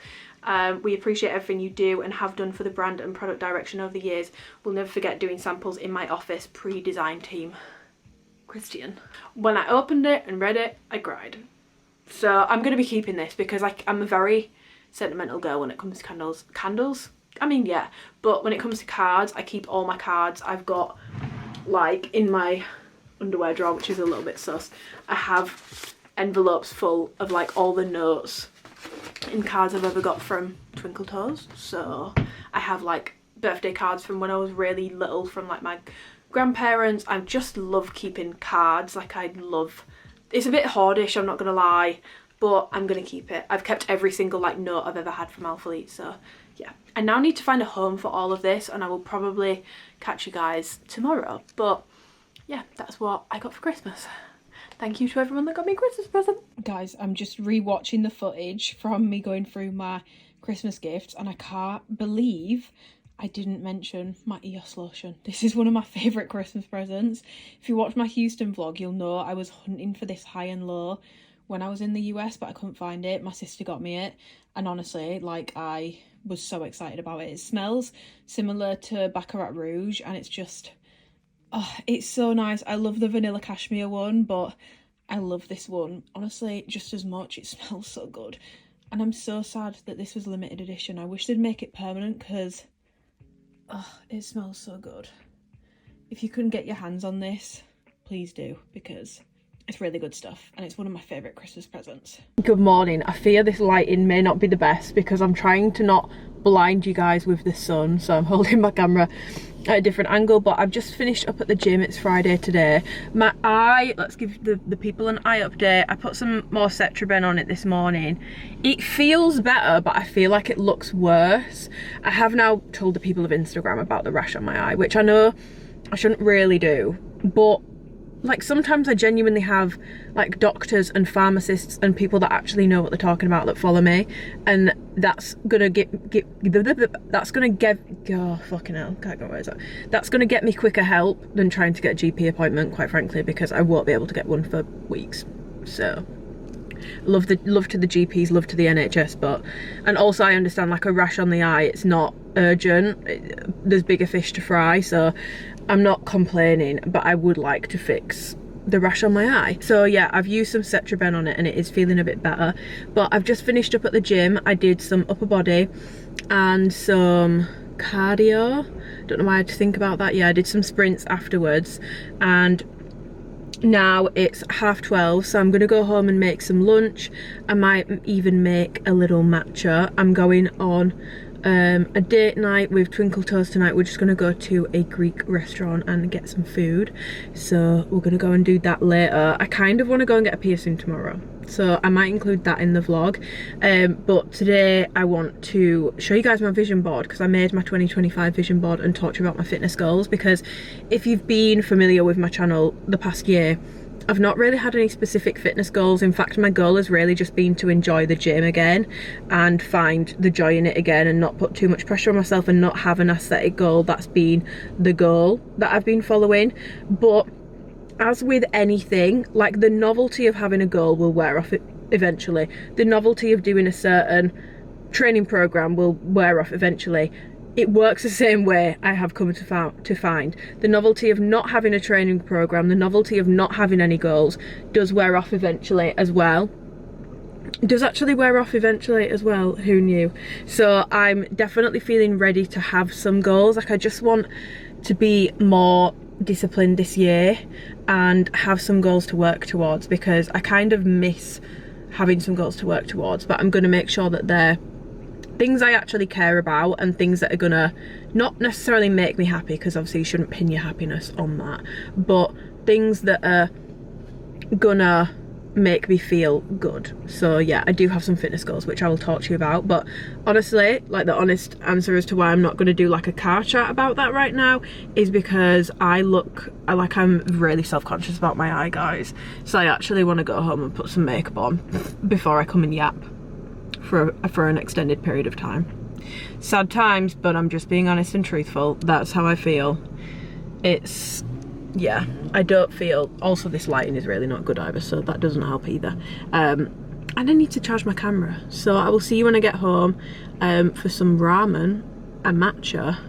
We appreciate everything you do and have done for the brand and product direction over the years. We'll never forget doing samples in my office, pre-design team. Christian. When I opened it and read it, I cried. So I'm going to be keeping this because I'm a very sentimental girl when it comes to candles. Candles? I mean, yeah, but when it comes to cards, I keep all my cards. I've got, like, in my underwear drawer, which is a little bit sus, I have envelopes full of like all the notes and cards I've ever got from Twinkle Toes. So I have like birthday cards from when I was really little from like my grandparents. I just love keeping cards. Like, I love, it's a bit hoardish, I'm not gonna lie, but I'm gonna keep it. I've kept every single like note I've ever had from Alphalete, so yeah. I now need to find a home for all of this, and I will probably catch you guys tomorrow. But yeah, that's what I got for Christmas. Thank you to everyone that got me a Christmas present. Guys, I'm just re-watching the footage from me going through my Christmas gifts, and I can't believe I didn't mention my EOS lotion. This is one of my favourite Christmas presents. If you watch my Houston vlog, you'll know I was hunting for this high and low when I was in the US, but I couldn't find it. My sister got me it, and honestly, like, I was so excited about it. It smells similar to Baccarat Rouge, and it's just, oh, it's so nice. I love the vanilla cashmere one, but I love this one, honestly, just as much. It smells so good, and I'm so sad that this was limited edition. I wish they'd make it permanent, because oh, it smells so good. If you couldn't get your hands on this, please do, because it's really good stuff, and it's one of my favourite Christmas presents. Good morning. I fear this lighting may not be the best because I'm trying to not blind you guys with the sun, so I'm holding my camera at a different angle, but I've just finished up at the gym. It's Friday today. My eye, let's give the people an eye update. I put some more Cetraben on it this morning. It feels better, but I feel like it looks worse. I have now told the people of Instagram about the rash on my eye, which I know I shouldn't really do, but like sometimes I genuinely have like doctors and pharmacists and people that actually know what they're talking about that follow me, and that's gonna that's gonna get me quicker help than trying to get a GP appointment, quite frankly, because I won't be able to get one for weeks. So love to the GPs, love to the NHS, but, and also I understand like a rash on the eye, it's not urgent, there's bigger fish to fry, so I'm not complaining, but I would like to fix the rash on my eye. So yeah, I've used some Cetraben on it and it is feeling a bit better. But I've just finished up at the gym. I did some upper body and some cardio. Don't know why I had to think about that. Yeah, I did some sprints afterwards, and now it's 12:30, so I'm gonna go home and make some lunch. I might even make a little matcha. I'm going on a date night with Twinkle Toes tonight. We're just gonna go to a Greek restaurant and get some food, so we're gonna go and do that later. I kind of want to go and get a piercing tomorrow, so I might include that in the vlog. But today I want to show you guys my vision board, because I made my 2025 vision board and talked to you about my fitness goals. Because if you've been familiar with my channel the past year, I've not really had any specific fitness goals. In fact, my goal has really just been to enjoy the gym again and find the joy in it again, and not put too much pressure on myself and not have an aesthetic goal. That's been the goal that I've been following. But as with anything, like, the novelty of having a goal will wear off eventually. The novelty of doing a certain training program will wear off eventually. It works the same way, I have come to find. The novelty of not having a training program, the novelty of not having any goals, does wear off eventually as well. It does actually wear off eventually as well, who knew? So I'm definitely feeling ready to have some goals. Like, I just want to be more disciplined this year and have some goals to work towards, because I kind of miss having some goals to work towards. But I'm going to make sure that they're things I actually care about and things that are gonna not necessarily make me happy, because obviously you shouldn't pin your happiness on that, but things that are gonna make me feel good. So yeah, I do have some fitness goals which I will talk to you about. But honestly, like, the honest answer as to why I'm not going to do like a car chat about that right now is because I'm really self-conscious about my eye, guys. So I actually want to go home and put some makeup on before I come and yap for an extended period of time. Sad times, but I'm just being honest and truthful. That's how I feel. It's, yeah, I don't feel, also this lighting is really not good either, so that doesn't help either. And I need to charge my camera, so I will see you when I get home for some ramen, a matcha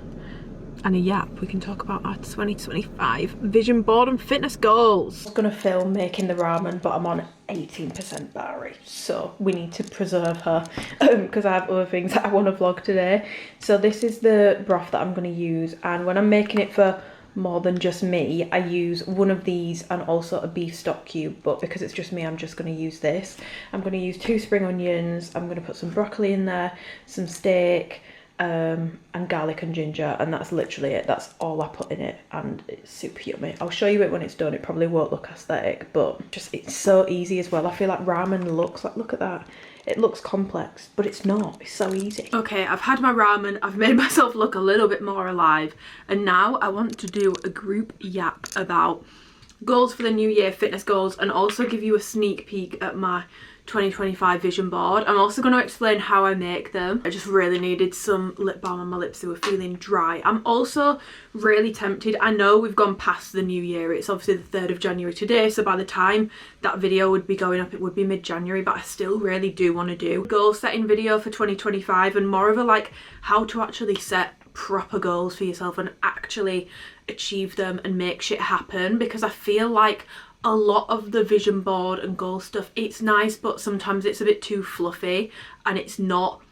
and a yap. We can talk about our 2025 vision board and fitness goals. I was gonna film making the ramen, but I'm on 18% battery, so we need to preserve her because I have other things that I want to vlog today. So this is the broth that I'm going to use, and when I'm making it for more than just me, I use one of these and also a beef stock cube, but because it's just me, I'm just going to use this. I'm going to use 2 spring onions, I'm going to put some broccoli in there, some steak, and garlic and ginger, and that's literally it. That's all I put in it, and it's super yummy. I'll show you it when it's done. It probably won't look aesthetic, but just, it's so easy as well. I feel like ramen looks like, look at that, it looks complex, but it's not. It's so easy. Okay, I've had my ramen, I've made myself look a little bit more alive, and now I want to do a group yap about goals for the new year, fitness goals, and also give you a sneak peek at my 2025 vision board. I'm also going to explain how I make them. I just really needed some lip balm on my lips, they were feeling dry. I'm also really tempted, I know we've gone past the new year, it's obviously the 3rd of January today, so by the time that video would be going up it would be mid-January, but I still really do want to do a goal setting video for 2025, and more of a like how to actually set proper goals for yourself and actually achieve them and make shit happen. Because I feel like a lot of the vision board and goal stuff, it's nice, but sometimes it's a bit too fluffy and it's not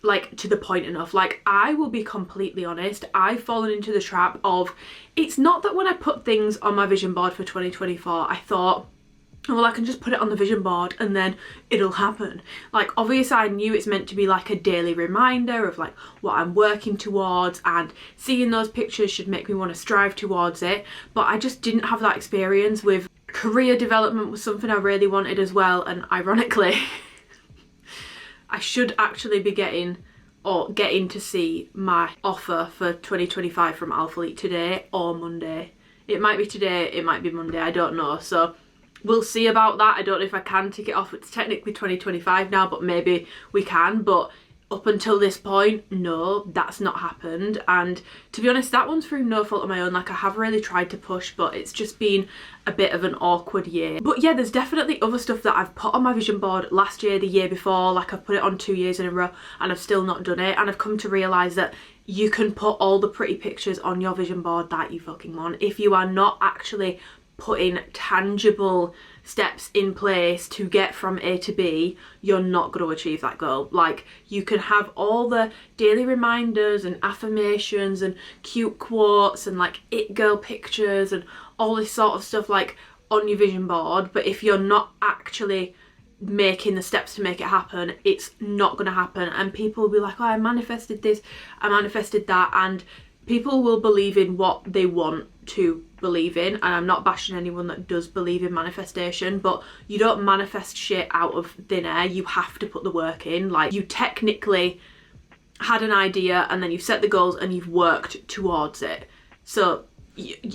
like to the point enough. Like, I will be completely honest, I've fallen into the trap of, it's not that when I put things on my vision board for 2024 I thought, oh, well, I can just put it on the vision board and then it'll happen. Like, obviously I knew it's meant to be like a daily reminder of like what I'm working towards, and seeing those pictures should make me want to strive towards it, but I just didn't have that experience with career development. Was something I really wanted as well, and ironically I should actually be getting to see my offer for 2025 from Alpha Elite today or Monday. It might be today, it might be Monday, I don't know, so we'll see about that. I don't know if I can tick it off. It's technically 2025 now, but maybe we can. But up until this point, no, that's not happened. And to be honest, that one's through no fault of my own. Like, I have really tried to push, but it's just been a bit of an awkward year. But yeah, there's definitely other stuff that I've put on my vision board last year, the year before. Like, I've put it on 2 years in a row and I've still not done it. And I've come to realise that you can put all the pretty pictures on your vision board that you fucking want. If you are not actually putting tangible steps in place to get from A to B, you're not going to achieve that goal. Like, you can have all the daily reminders and affirmations and cute quotes and like it girl pictures and all this sort of stuff like on your vision board, but if you're not actually making the steps to make it happen, it's not going to happen. And people will be like, oh, I manifested this, I manifested that, and people will believe in what they want to believe in. And I'm not bashing anyone that does believe in manifestation, but you don't manifest shit out of thin air. You have to put the work in. Like, you technically had an idea and then you've set the goals and you've worked towards it. So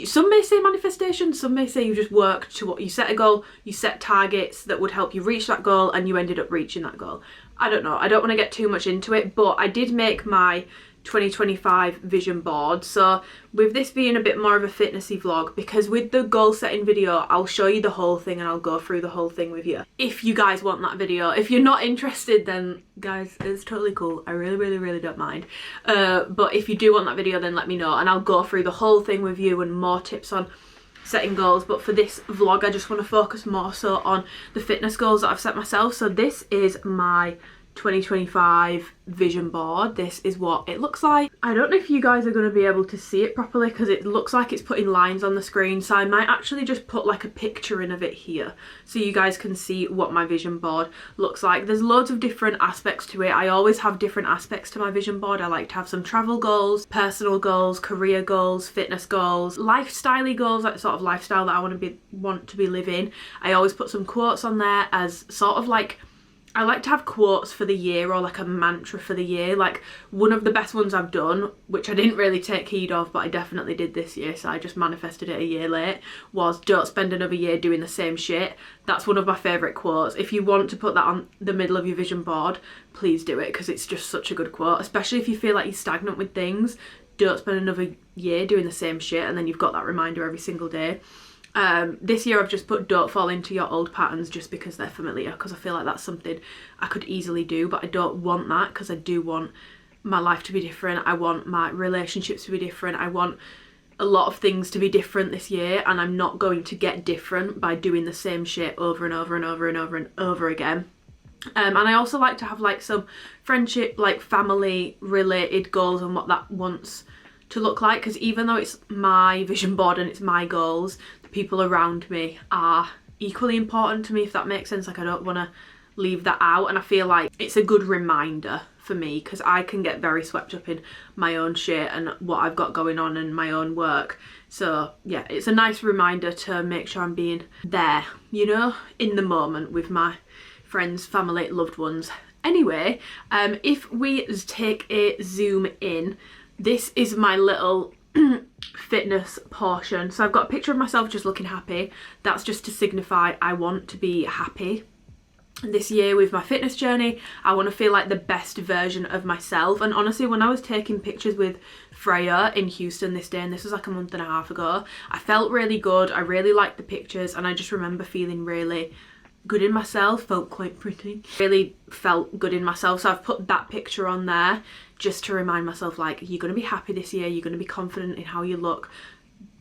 some may say manifestation, some may say you just worked to what you set a goal, you set targets that would help you reach that goal, and you ended up reaching that goal. I don't know, I don't want to get too much into it, but I did make my 2025 vision board. So with this being a bit more of a fitnessy vlog, because with the goal setting video I'll show you the whole thing and I'll go through the whole thing with you if you guys want that video. If you're not interested, then guys, it's totally cool. I really don't mind, but if you do want that video, then let me know and I'll go through the whole thing with you and more tips on setting goals. But for this vlog I just want to focus more so on the fitness goals that I've set myself. So this is my 2025 vision board. This is what it looks like. I don't know if you guys are going to be able to see it properly because it looks like it's putting lines on the screen, so I might actually just put like a picture in of it here so you guys can see what my vision board looks like. There's loads of different aspects to it. I always have different aspects to my vision board. I like to have some travel goals, personal goals, career goals, fitness goals, lifestyle goals, like sort of lifestyle that I want to be living. I always put some quotes on there as sort of like, I like to have quotes for the year or like a mantra for the year. Like, one of the best ones I've done, which I didn't really take heed of, but I definitely did this year, so I just manifested it a year late, was don't spend another year doing the same shit. That's one of my favourite quotes. If you want to put that on the middle of your vision board, please do it, because it's just such a good quote, especially if you feel like you're stagnant with things. Don't spend another year doing the same shit, and then you've got that reminder every single day. This year I've just put don't fall into your old patterns, just because they're familiar, because I feel like that's something I could easily do, but I don't want that, because I do want my life to be different. I want my relationships to be different. I want a lot of things to be different this year, and I'm not going to get different by doing the same shit over and over and over and over and over again. And I also like to have like some friendship, like family related goals and what that wants to look like, because even though it's my vision board and it's my goals, the people around me are equally important to me, if that makes sense. Like, I don't want to leave that out, and I feel like it's a good reminder for me, because I can get very swept up in my own shit and what I've got going on and my own work. So yeah, it's a nice reminder to make sure I'm being there, you know, in the moment with my friends, family, loved ones. Anyway, if we take a zoom in, this is my little fitness portion. So I've got a picture of myself just looking happy. That's just to signify I want to be happy this year with my fitness journey. I want to feel like the best version of myself. And honestly, when I was taking pictures with Freya in Houston this day, and this was like a month and a half ago, I felt really good. I really liked the pictures, and I just remember feeling really good in myself. Felt quite pretty, really felt good in myself. So I've put that picture on there just to remind myself, like, you're going to be happy this year, you're going to be confident in how you look,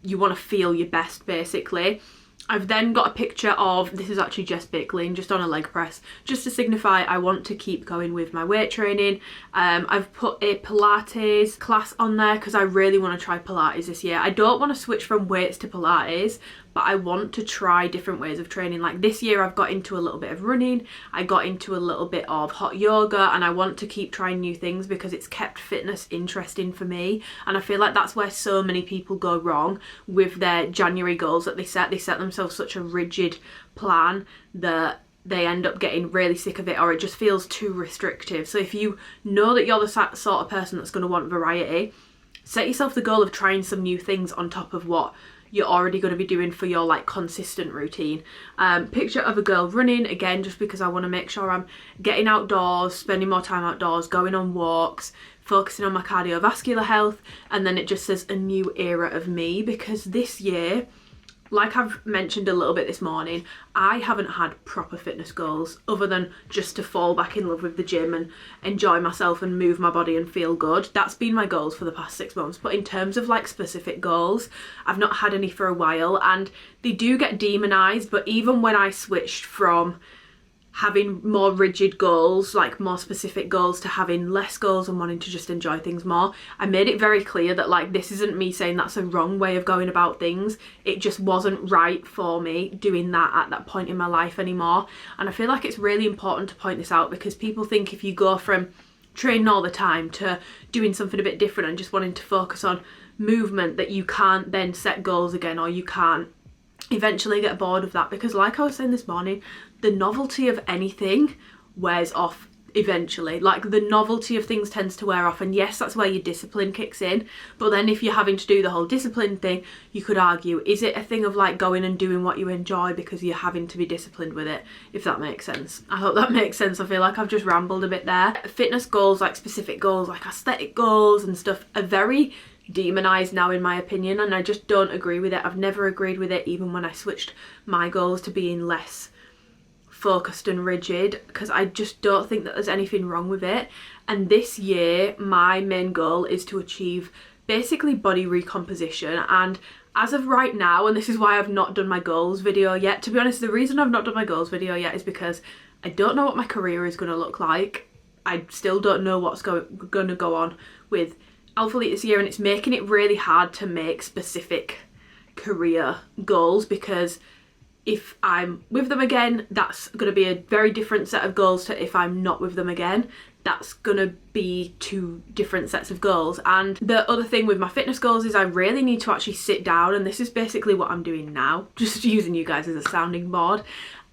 you want to feel your best, basically. I've then got a picture of, this is actually Jess Bickling, just on a leg press, just to signify I want to keep going with my weight training. I've put a Pilates class on there because I really want to try Pilates this year. I don't want to switch from weights to Pilates, but I want to try different ways of training. Like this year I've got into a little bit of running, I got into a little bit of hot yoga, and I want to keep trying new things because it's kept fitness interesting for me. And I feel like that's where so many people go wrong with their January goals that they set. They set themselves such a rigid plan that they end up getting really sick of it, or it just feels too restrictive. So if you know that you're the sort of person that's going to want variety, set yourself the goal of trying some new things on top of what you're already going to be doing for your like consistent routine. Picture of a girl running, again just because I want to make sure I'm getting outdoors, spending more time outdoors, going on walks, focusing on my cardiovascular health. And then it just says a new era of me, because this year, like I've mentioned a little bit this morning, I haven't had proper fitness goals other than just to fall back in love with the gym and enjoy myself and move my body and feel good. That's been my goals for the past 6 months. But in terms of like specific goals, I've not had any for a while, and they do get demonized. But even when I switched from having more rigid goals, like more specific goals, to having less goals and wanting to just enjoy things more, I made it very clear that like this isn't me saying that's a wrong way of going about things. It just wasn't right for me doing that at that point in my life anymore. And I feel like it's really important to point this out, because people think if you go from training all the time to doing something a bit different and just wanting to focus on movement, that you can't then set goals again, or you can't eventually get bored of that. Because like I was saying this morning, the novelty of anything wears off eventually. Like the novelty of things tends to wear off, and yes, that's where your discipline kicks in. But then if you're having to do the whole discipline thing, you could argue, is it a thing of like going and doing what you enjoy because you're having to be disciplined with it, if that makes sense. I hope that makes sense. I feel like I've just rambled a bit there. Fitness goals, like specific goals, like aesthetic goals and stuff, are very demonized now in my opinion, and I just don't agree with it. I've never agreed with it, even when I switched my goals to being less focused and rigid, because I just don't think that there's anything wrong with it. And this year my main goal is to achieve basically body recomposition. And as of right now, and this is why I've not done my goals video yet, to be honest, the reason I've not done my goals video yet is because I don't know what my career is going to look like. I still don't know what's going to go on with Alpha Elite this year, and it's making it really hard to make specific career goals, because if I'm with them again, that's going to be a very different set of goals to if I'm not with them again. That's going to be 2 different sets of goals. And the other thing with my fitness goals is I really need to actually sit down, and this is basically what I'm doing now, just using you guys as a sounding board,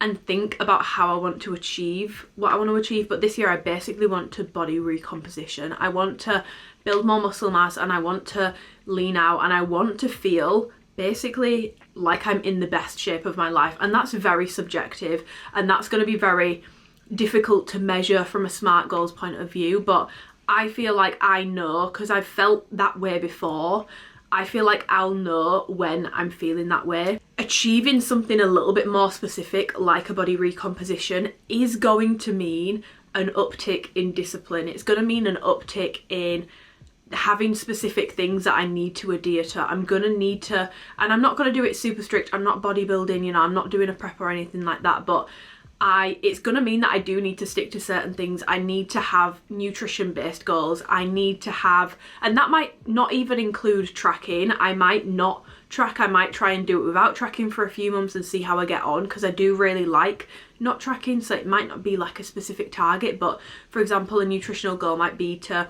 and think about how I want to achieve what I want to achieve. But this year I basically want to body recomposition. I want to build more muscle mass, and I want to lean out, and I want to feel basically like I'm in the best shape of my life. And that's very subjective, and that's going to be very difficult to measure from a SMART goals point of view. But I feel like I know, because I've felt that way before, I feel like I'll know when I'm feeling that way. Achieving something a little bit more specific, like a body recomposition, is going to mean an uptick in discipline. It's going to mean an uptick in having specific things that I need to adhere to. I'm going to need to, and I'm not going to do it super strict. I'm not bodybuilding, you know, I'm not doing a prep or anything like that, but it's going to mean that I do need to stick to certain things. I need to have nutrition based goals. I need to have, and that might not even include tracking. I might not track. I might try and do it without tracking for a few months and see how I get on, because I do really like not tracking. So it might not be like a specific target, but for example, a nutritional goal might be to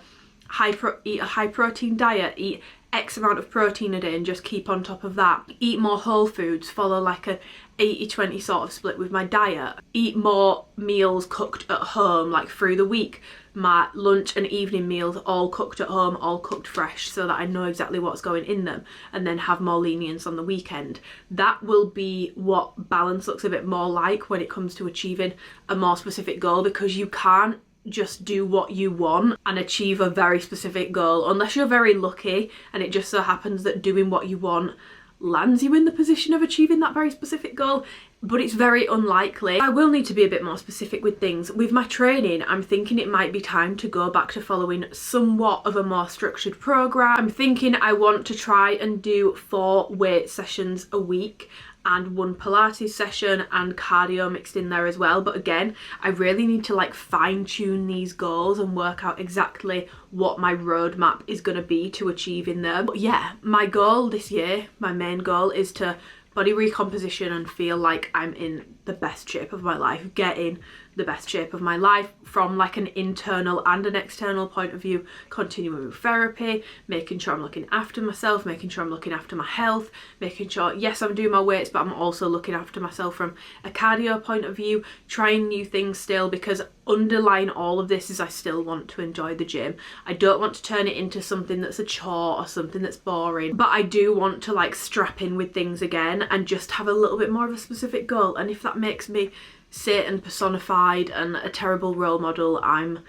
eat a high protein diet, eat X amount of protein a day and just keep on top of that. Eat more whole foods, follow like a 80-20 sort of split with my diet. Eat more meals cooked at home, like through the week. My lunch and evening meals all cooked at home, all cooked fresh, so that I know exactly what's going in them, and then have more lenience on the weekend. That will be what balance looks a bit more like when it comes to achieving a more specific goal, because you can't just do what you want and achieve a very specific goal unless you're very lucky and it just so happens that doing what you want lands you in the position of achieving that very specific goal, but it's very unlikely. I will need to be a bit more specific with things. With my training, I'm thinking it might be time to go back to following somewhat of a more structured program. I'm thinking I want to try and do 4 weight sessions a week and 1 Pilates session and cardio mixed in there as well. But again, I really need to like fine tune these goals and work out exactly what my roadmap is going to be to achieving them. But yeah, my goal this year, my main goal, is to body recomposition and feel like I'm in the best shape of my life, getting the best shape of my life from like an internal and an external point of view, continuing with therapy, making sure I'm looking after myself, making sure I'm looking after my health, making sure, yes, I'm doing my weights, but I'm also looking after myself from a cardio point of view, trying new things still, because underlying all of this is I still want to enjoy the gym. I don't want to turn it into something that's a chore or something that's boring, but I do want to like strap in with things again and just have a little bit more of a specific goal. And if that makes me Satan personified and a terrible role model, I'm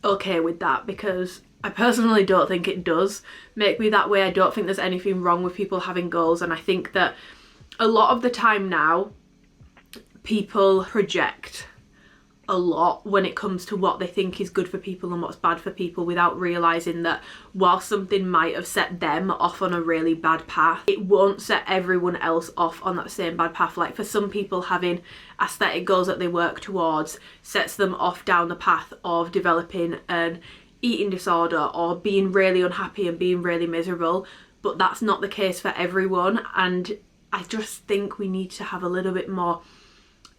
okay with that, because I personally don't think it does make me that way. I don't think there's anything wrong with people having goals, and I think that a lot of the time now, people project a lot when it comes to what they think is good for people and what's bad for people, without realising that while something might have set them off on a really bad path, it won't set everyone else off on that same bad path. Like for some people, having aesthetic goals that they work towards sets them off down the path of developing an eating disorder or being really unhappy and being really miserable, but that's not the case for everyone. And I just think we need to have a little bit more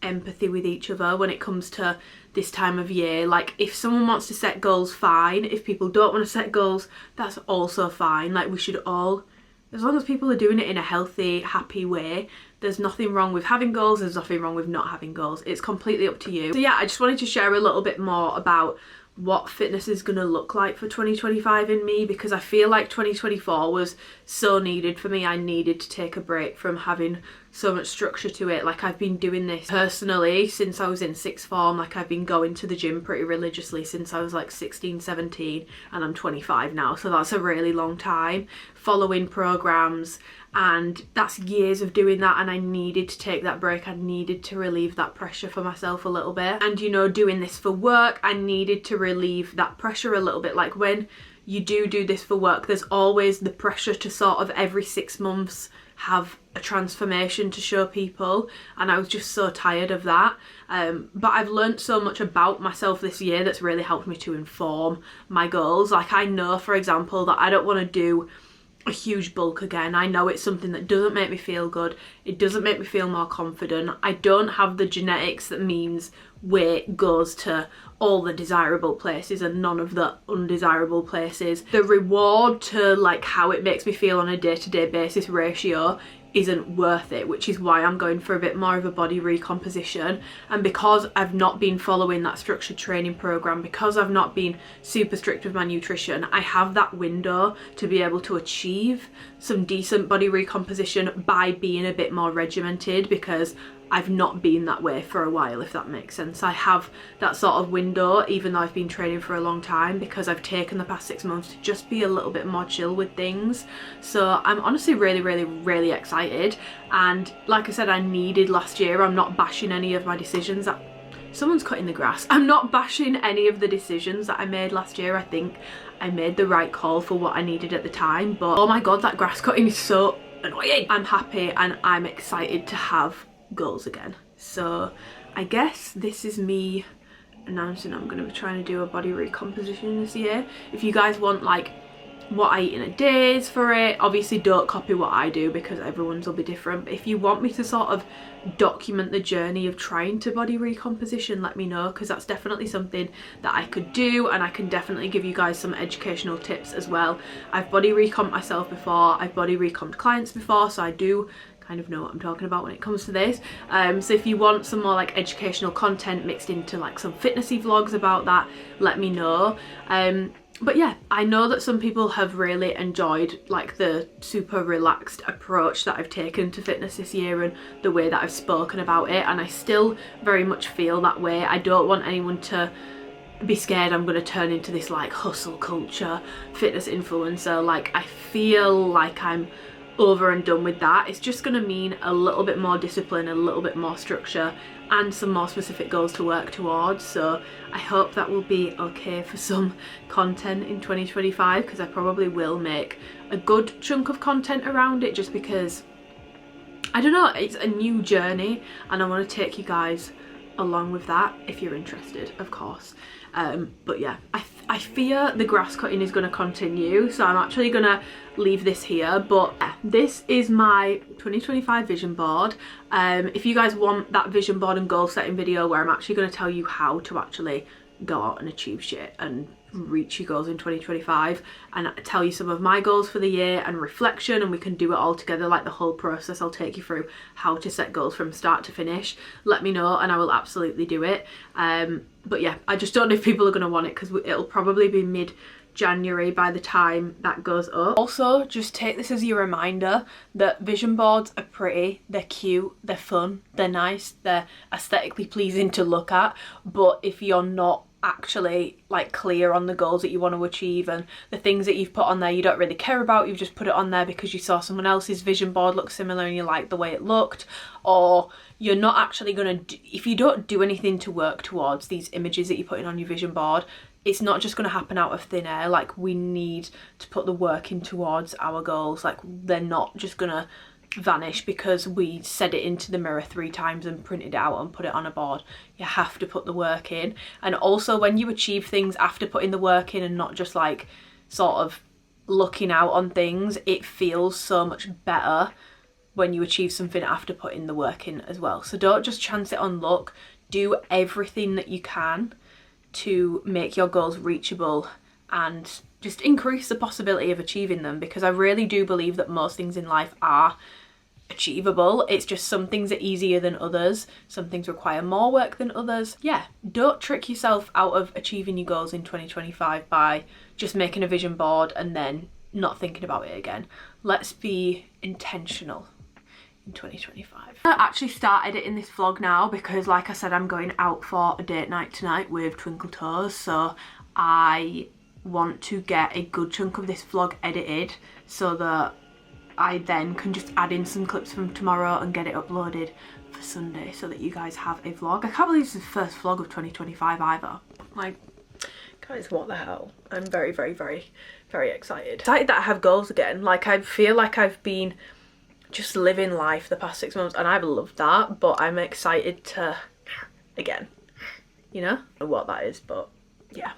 empathy with each other when it comes to this time of year. Like if someone wants to set goals, fine. If people don't want to set goals, that's also fine. Like we should all, as long as people are doing it in a healthy, happy way, there's nothing wrong with having goals, there's nothing wrong with not having goals. It's completely up to you. So yeah, I just wanted to share a little bit more about what fitness is going to look like for 2025 in me, because I feel like 2024 was so needed for me. I needed to take a break from having so much structure to it. Like I've been doing this personally since I was in sixth form. Like I've been going to the gym pretty religiously since I was like 16, 17, and I'm 25 now, so that's a really long time, following programs, and that's years of doing that. And I needed to take that break. I needed to relieve that pressure for myself a little bit. And you know, doing this for work, I needed to relieve that pressure a little bit. Like when you do this for work, there's always the pressure to sort of every 6 months have a transformation to show people, and I was just so tired of that. But I've learned so much about myself this year that's really helped me to inform my goals. Like I know, for example, that I don't want to do a huge bulk again. I know it's something that doesn't make me feel good. It doesn't make me feel more confident. I don't have the genetics that means weight goes to all the desirable places and none of the undesirable places. The reward to like how it makes me feel on a day-to-day basis ratio isn't worth it, which is why I'm going for a bit more of a body recomposition. And because I've not been following that structured training program, because I've not been super strict with my nutrition, I have that window to be able to achieve some decent body recomposition by being a bit more regimented, because I've not been that way for a while, if that makes sense. I have that sort of window, even though I've been training for a long time, because I've taken the past 6 months to just be a little bit more chill with things. So I'm honestly really excited. And like I said, I needed last year. I'm not bashing any of my decisions. Someone's cutting the grass. I'm not bashing any of the decisions that I made last year. I think I made the right call for what I needed at the time. But oh my god, that grass cutting is so annoying. I'm happy and I'm excited to have goals again. So I guess this is me announcing I'm going to be trying to do a body recomposition this year. If you guys want like what I eat in a day for it, obviously don't copy what I do because everyone's will be different. But if you want me to sort of document the journey of trying to body recomposition, let me know, because that's definitely something that I could do, and I can definitely give you guys some educational tips as well. I've body recomped myself before, I've body recomped clients before, so I do kind of know what I'm talking about when it comes to this. So if you want some more like educational content mixed into like some fitnessy vlogs about that, let me know. But yeah, I know that some people have really enjoyed like the super relaxed approach that I've taken to fitness this year and the way that I've spoken about it, and I still very much feel that way. I don't want anyone to be scared I'm going to turn into this like hustle culture fitness influencer. Like I feel like I'm over and done with that. It's just going to mean a little bit more discipline, a little bit more structure, and some more specific goals to work towards. So I hope that will be okay for some content in 2025, because I probably will make a good chunk of content around it, just because I don't know, it's a new journey and I want to take you guys along with that if you're interested, of course. But yeah, I fear the grass cutting is going to continue, so I'm actually going to leave this here. But yeah, this is my 2025 vision board. If you guys want that vision board and goal setting video where I'm actually going to tell you how to actually go out and achieve shit and reach your goals in 2025, and tell you some of my goals for the year and reflection, and we can do it all together, like the whole process. I'll take you through how to set goals from start to finish. Let me know and I will absolutely do it. But yeah, I just don't know if people are going to want it, because it'll probably be mid-January by the time that goes up. Also, just take this as your reminder that vision boards are pretty, they're cute, they're fun, they're nice, they're aesthetically pleasing to look at, but if you're not actually like clear on the goals that you want to achieve, and the things that you've put on there you don't really care about, you've just put it on there because you saw someone else's vision board look similar and you like the way it looked, or you're not actually gonna if you don't do anything to work towards these images that you're putting on your vision board, it's not just going to happen out of thin air. Like, we need to put the work in towards our goals. Like, they're not just going to vanish because we said it into the mirror 3 times and printed it out and put it on a board. You have to put the work in. And also, when you achieve things after putting the work in and not just like sort of looking out on things, it feels so much better when you achieve something after putting the work in as well. So don't just chance it on luck. Do everything that you can to make your goals reachable and just increase the possibility of achieving them, because I really do believe that most things in life are achievable. It's just some things are easier than others, some things require more work than others. Yeah, don't trick yourself out of achieving your goals in 2025 by just making a vision board and then not thinking about it again. Let's be intentional in 2025. I actually started it in this vlog now because, like I said, I'm going out for a date night tonight with Twinkle Toes, so I want to get a good chunk of this vlog edited so that I then can just add in some clips from tomorrow and get it uploaded for Sunday so that you guys have a vlog. I can't believe this is the first vlog of 2025 either. Like, guys, what the hell? I'm very, very, very, very excited. Excited that I have goals again. Like, I feel like I've been just living life the past 6 months and I've loved that, but I'm excited to again, you know? I don't know what that is, but yeah,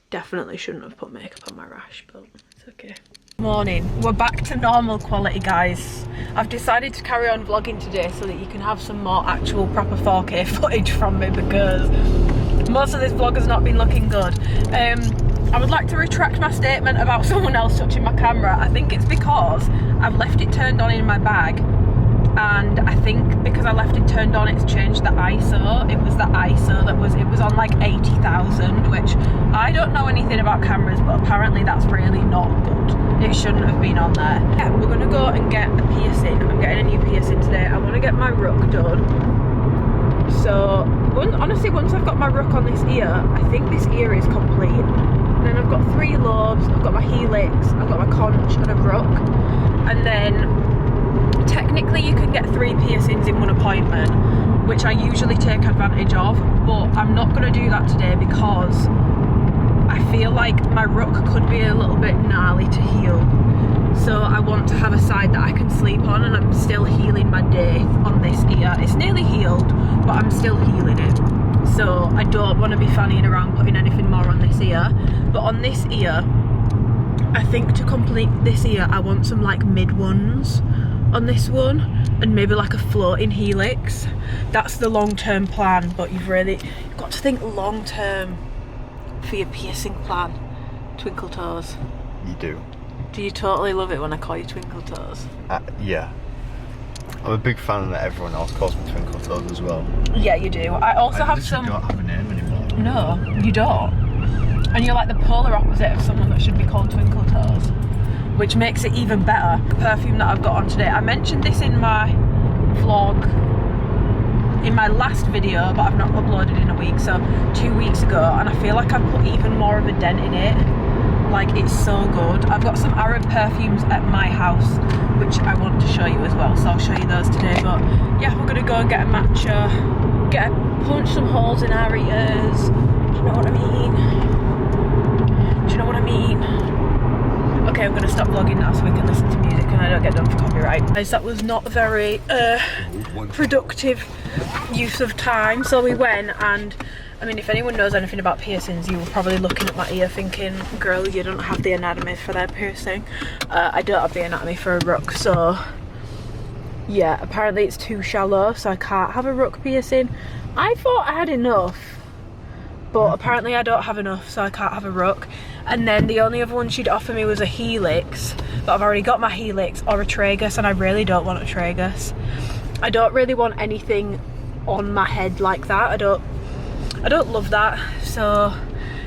definitely shouldn't have put makeup on my rash, but it's okay. Morning, we're back to normal quality, guys. I've decided to carry on vlogging today so that you can have some more actual proper 4K footage from me, because most of this vlog has not been looking good. I would like to retract my statement about someone else touching my camera. I think it's because I've left it turned on in my bag, and I think because I left it turned on, it's changed the ISO. It was the ISO that was, it was on like 80,000, which I don't know anything about cameras, but apparently that's really not good. It shouldn't have been on there. Yeah, we're gonna go and get a piercing. I'm getting a new piercing today. I want to get my rook done. So honestly, once I've got my rook on this ear, I think this ear is complete. Then I've got 3 lobes, I've got my helix, I've got my conch and a rook, and then technically you can get 3 piercings in one appointment, which I usually take advantage of, but I'm not going to do that today because I feel like my rook could be a little bit gnarly to heal. So I want to have a side that I can sleep on, and I'm still healing my daith on this ear. It's nearly healed, but I'm still healing it. So I don't want to be fannying around putting anything more on this ear. But on this ear, I think to complete this ear, I want some like mid ones on this one, and maybe like a floating helix. That's the long-term plan, but you've got to think long-term for your piercing plan, Twinkle Toes. You do. Do you totally love it when I call you Twinkle Toes? Yeah. I'm a big fan that everyone else calls me Twinkle Toes as well. Yeah, you do. I also have some... I don't have a name anymore. No, you don't. And you're like the polar opposite of someone that should be called Twinkle Toes, which makes it even better. The perfume that I've got on today, I mentioned this in my vlog, in my last video, but I've not uploaded in a week, so 2 weeks ago, and I feel like I've put even more of a dent in it. Like, it's so good. I've got some Arab perfumes at my house, which I want to show you as well, so I'll show you those today. But yeah, we're gonna go and get a matcha, punch some holes in our ears. Do you know what I mean? Do you know what I mean? Okay, I'm gonna stop vlogging now so we can listen to music and I don't get done for copyright. Guys, that was not a very productive use of time. So we went, and I mean, if anyone knows anything about piercings, you were probably looking at my ear thinking, girl, you don't have the anatomy for that piercing. I don't have the anatomy for a rook, so yeah, apparently it's too shallow, so I can't have a rook piercing. I thought I had enough, but apparently I don't have enough, so I can't have a rook. And then the only other one she'd offer me was a helix, but I've already got my helix, or a tragus, and I really don't want a tragus. I don't really want anything on my head like that. I don't love that. So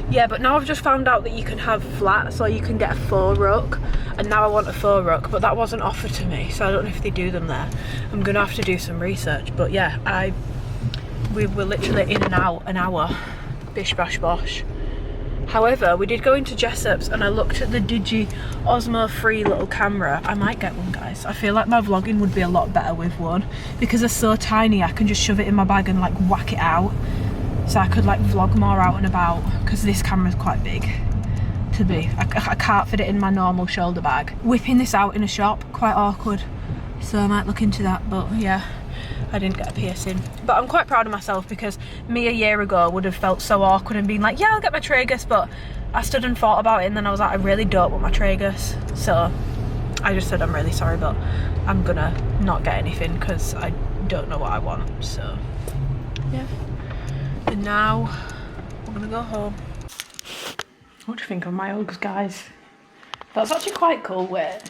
yeah, but now I've just found out that you can have flats, or you can get a faux rook, and now I want a faux rook, but that wasn't offered to me, so I don't know if they do them there. I'm gonna have to do some research. But yeah, we were literally in and out an hour bish bash bosh. However, we did go into Jessop's and I looked at the Digi Osmo free little camera. I might get one, guys. I feel like my vlogging would be a lot better with one because they're so tiny. I can just shove it in my bag and like whack it out, so I could like vlog more out and about, because this camera's quite big to be. I can't fit it in my normal shoulder bag. Whipping this out in a shop, quite awkward, so I might look into that. But yeah, I didn't get a piercing, but I'm quite proud of myself because me a year ago would have felt so awkward and been like, yeah, I'll get my tragus, but I stood and thought about it and then I was like, I really don't want my tragus. So I just said I'm really sorry, but I'm gonna not get anything because I don't know what I want. So yeah, and now we're gonna go home. What do you think of my Uggs, guys? That's actually quite cool. Wait,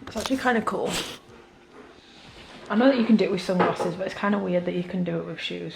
it's actually kind of cool. I know that you can do it with sunglasses, but it's kind of weird that you can do it with shoes.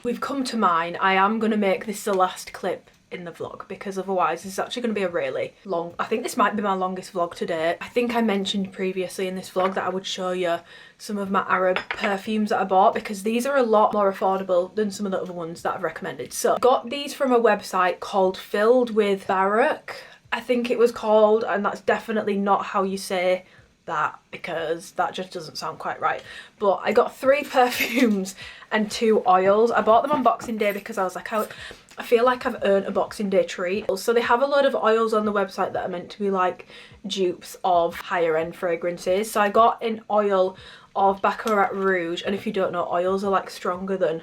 We've come to mine. I am going to make this the last clip in the vlog because otherwise this is actually going to be a really long, I think this might be my longest vlog to date. I think I mentioned previously in this vlog that I would show you some of my Arab perfumes that I bought because these are a lot more affordable than some of the other ones that I've recommended. So got these from a website called Filled with Baccarat, I think it was called, and that's definitely not how you say that because that just doesn't sound quite right. But I got 3 perfumes and 2 oils. I bought them on Boxing Day because I was like, I feel like I've earned a Boxing Day treat. So they have a lot of oils on the website that are meant to be like dupes of higher end fragrances. So I got an oil of Baccarat Rouge, and if you don't know, oils are like stronger than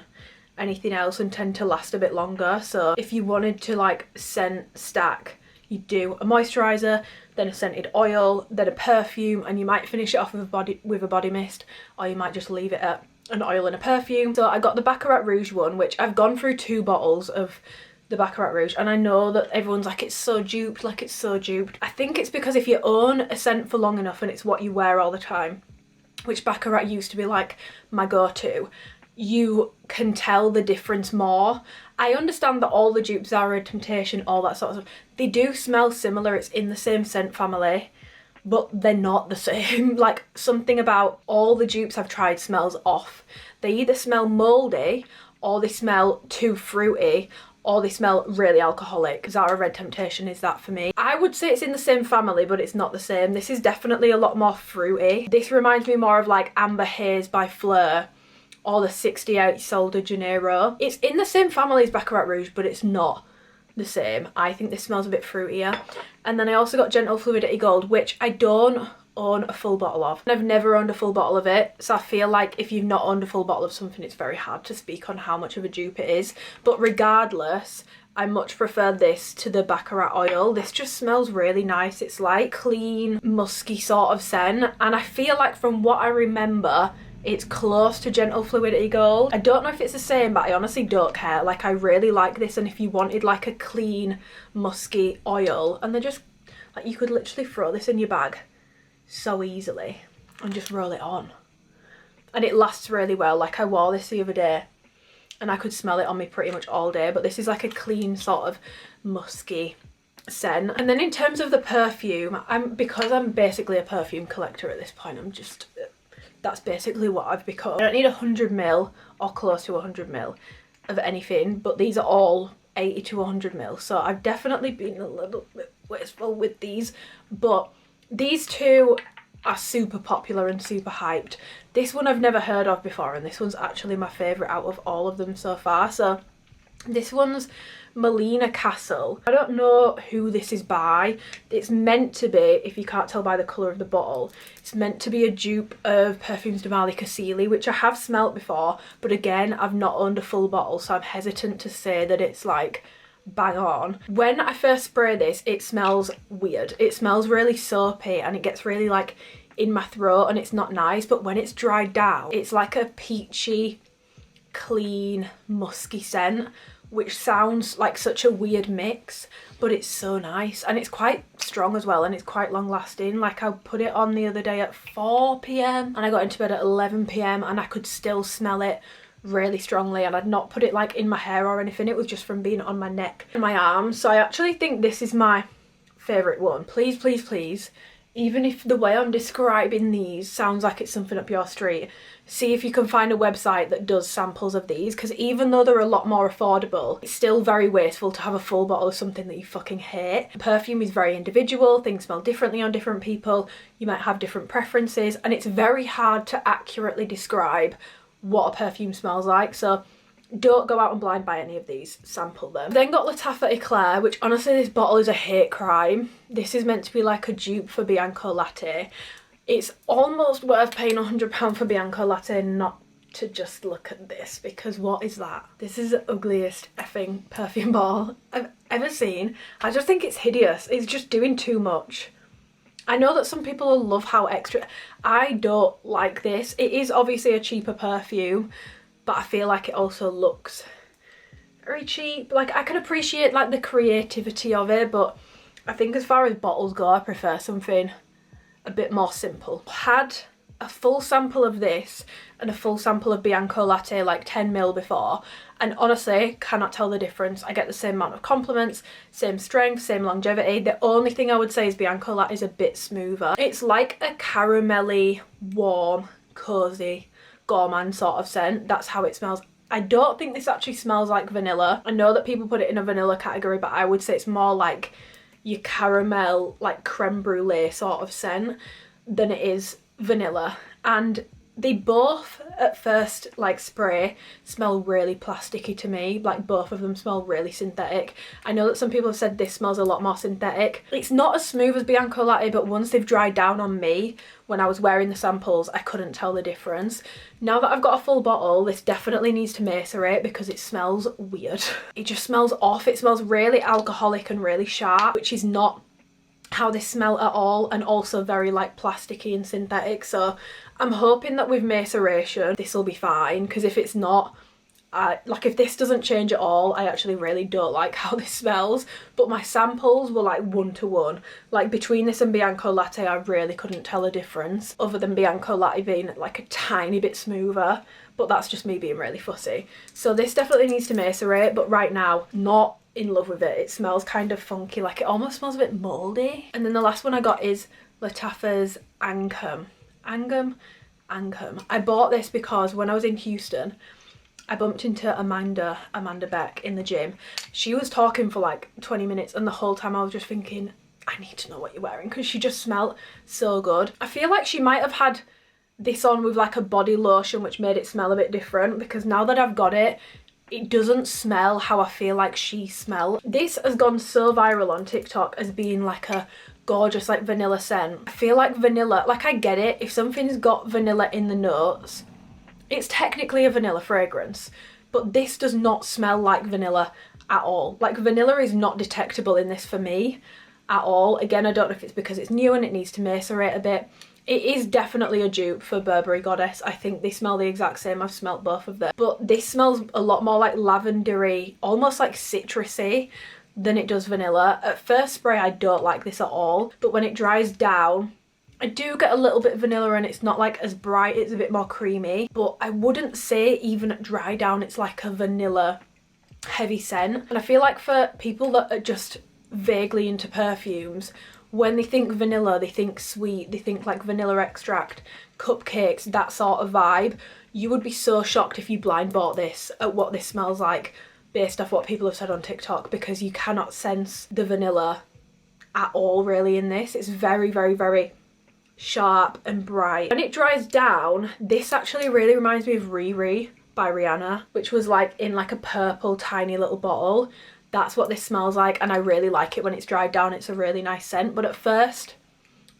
anything else and tend to last a bit longer. So if you wanted to like scent stack, you do a moisturiser, then a scented oil, then a perfume, and you might finish it off with a body mist, or you might just leave it at an oil and a perfume. So I got the Baccarat Rouge one, which I've gone through 2 bottles of the Baccarat Rouge, and I know that everyone's like, it's so duped, like it's so duped. I think it's because if you own a scent for long enough and it's what you wear all the time, which Baccarat used to be like my go-to, you can tell the difference more. I understand that all the dupes are a temptation, all that sort of stuff. They do smell similar, it's in the same scent family, but they're not the same. Like, something about all the dupes I've tried smells off. They either smell mouldy, or they smell too fruity, or they smell really alcoholic. Zara Red Temptation is that for me. I would say it's in the same family, but it's not the same. This is definitely a lot more fruity. This reminds me more of like Amber Haze by Fleur, or the 68 Sol de Janeiro. It's in the same family as Baccarat Rouge, but it's not the same. I think this smells a bit fruitier. And then I also got Gentle Fluidity Gold, which I don't own a full bottle of. I've never owned a full bottle of it, so I feel like if you've not owned a full bottle of something, it's very hard to speak on how much of a dupe it is. But regardless, I much prefer this to the Baccarat oil. This just smells really nice. It's like clean, musky sort of scent, and I feel like from what I remember, it's close to Gentle Fluidity Gold. I don't know if it's the same, but I honestly don't care. Like, I really like this, and if you wanted like a clean, musky oil, and they're just, like, you could literally throw this in your bag so easily and just roll it on. And it lasts really well. Like, I wore this the other day, and I could smell it on me pretty much all day, but this is like a clean sort of musky scent. And then in terms of the perfume, because I'm basically a perfume collector at this point, that's basically what I've become. I don't need 100ml or close to 100ml of anything, but these are all 80 to 100ml. So I've definitely been a little bit wasteful with these, but these 2 are super popular and super hyped. This one I've never heard of before, and this one's actually my favourite out of all of them so far. So this one's Melina Castle. I don't know who this is by. It's meant to be, if you can't tell by the colour of the bottle, it's meant to be a dupe of Perfumes de Marly Cassili, which I have smelt before, but again, I've not owned a full bottle, so I'm hesitant to say that it's like bang on. When I first spray this, it smells weird. It smells really soapy, and it gets really like in my throat, and it's not nice. But when it's dried down, it's like a peachy, clean, musky scent, which sounds like such a weird mix, but it's so nice, and it's quite strong as well, and it's quite long lasting. Like, I put it on the other day at 4 PM and I got into bed at 11 PM and I could still smell it really strongly, and I'd not put it like in my hair or anything. It was just from being on my neck and my arms. So I actually think this is my favourite one. Please, please, please, even if the way I'm describing these sounds like it's something up your street, see if you can find a website that does samples of these, because even though they're a lot more affordable, it's still very wasteful to have a full bottle of something that you fucking hate. Perfume is very individual, things smell differently on different people, you might have different preferences, and it's very hard to accurately describe what a perfume smells like. So don't go out and blind buy any of these, sample them. Then got Lataffa Eclaire, which honestly this bottle is a hate crime. This is meant to be like a dupe for Bianco Latte. It's almost worth paying £100 for Bianco Latte not to just look at this, because what is that? This is the ugliest effing perfume bottle I've ever seen. I just think it's hideous. It's just doing too much. I know that some people will love how extra. I don't like this. It is obviously a cheaper perfume, but I feel like it also looks very cheap. Like, I can appreciate like the creativity of it, but I think as far as bottles go, I prefer something a bit more simple. Had a full sample of this and a full sample of Bianco Latte, like 10ml before, and honestly cannot tell the difference. I get the same amount of compliments, same strength, same longevity. The only thing I would say is Bianco Latte is a bit smoother. It's like a caramelly, warm, cozy, gourmand sort of scent. That's how it smells. I don't think this actually smells like vanilla. I know that people put it in a vanilla category, but I would say it's more like your caramel, like creme brulee sort of scent than it is vanilla. And they both at first like spray smell really plasticky to me. Like both of them smell really synthetic. I know that some people have said this smells a lot more synthetic. It's not as smooth as Bianco Latte, but once they've dried down on me when I was wearing the samples, I couldn't tell the difference. Now that I've got a full bottle, this definitely needs to macerate because it smells weird. It just smells off. It smells really alcoholic and really sharp, which is not how they smell at all, and also very like plasticky and synthetic. So I'm hoping that with maceration this will be fine, because if it's not, like if this doesn't change at all, I actually really don't like how this smells. But my samples were like 1-to-1. Like between this and Bianco Latte, I really couldn't tell a difference, other than Bianco Latte being like a tiny bit smoother, but that's just me being really fussy. So this definitely needs to macerate, but right now, not in love with it. It smells kind of funky, like it almost smells a bit mouldy. And then the last one I got is Lataffa's Angham. Angham. I bought this because when I was in Houston, I bumped into Amanda Beck in the gym. She was talking for like 20 minutes, and the whole time I was just thinking, I need to know what you're wearing, because she just smelled so good. I feel like she might have had this on with like a body lotion, which made it smell a bit different, because now that I've got it, it doesn't smell how I feel like she smelled. This has gone so viral on TikTok as being like a gorgeous like vanilla scent. I feel like vanilla, like I get it, if something's got vanilla in the notes, it's technically a vanilla fragrance, but this does not smell like vanilla at all. Like vanilla is not detectable in this for me at all. Again, I don't know if it's because it's new and it needs to macerate a bit. It is definitely a dupe for Burberry Goddess. I think they smell the exact same. I've smelt both of them. But this smells a lot more like lavendery, almost like citrusy than it does vanilla. At first spray, I don't like this at all. But when it dries down, I do get a little bit of vanilla, and it's not like as bright. It's a bit more creamy. But I wouldn't say even at dry down it's like a vanilla heavy scent. And I feel like for people that are just vaguely into perfumes, when they think vanilla, they think sweet, they think like vanilla extract, cupcakes, that sort of vibe. You would be so shocked if you blind bought this at what this smells like based off what people have said on TikTok, because you cannot sense the vanilla at all really in this. It's very, very, very sharp and bright. When it dries down, this actually really reminds me of Riri by Rihanna, which was like in like a purple tiny little bottle. That's what this smells like, and I really like it when it's dried down. It's a really nice scent, but at first,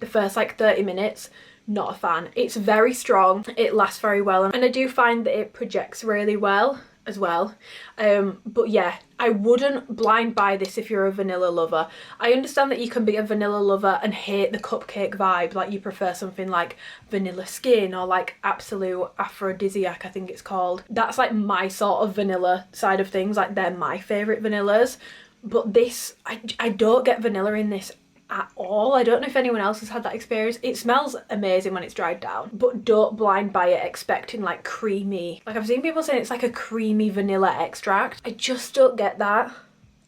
the first like 30 minutes, not a fan. It's very strong, it lasts very well, and I do find that it projects really well as well. But yeah, I wouldn't blind buy this if you're a vanilla lover. I understand that you can be a vanilla lover and hate the cupcake vibe, like you prefer something like Vanilla Skin or like Absolute Aphrodisiac, I think it's called. That's like my sort of vanilla side of things, like they're my favourite vanillas. But this, I don't get vanilla in this at all. I don't know if anyone else has had that experience. It smells amazing when it's dried down, but don't blind buy it expecting like creamy, like I've seen people saying it's like a creamy vanilla extract. I just don't get that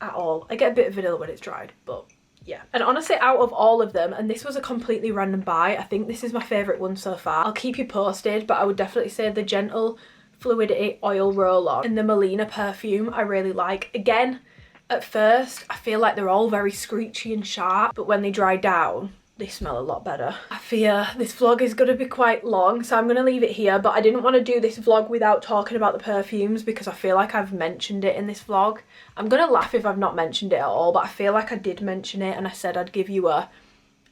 at all. I get a bit of vanilla when it's dried, but yeah. And honestly, out of all of them, and this was a completely random buy, I think this is my favourite one so far. I'll keep you posted, but I would definitely say the Gentle Fluidity Oil Roll-On and the Melina Perfume I really like. Again, at first, I feel like they're all very screechy and sharp, but when they dry down, they smell a lot better. I fear this vlog is going to be quite long, so I'm going to leave it here, but I didn't want to do this vlog without talking about the perfumes because I feel like I've mentioned it in this vlog. I'm going to laugh if I've not mentioned it at all, but I feel like I did mention it and I said I'd give you a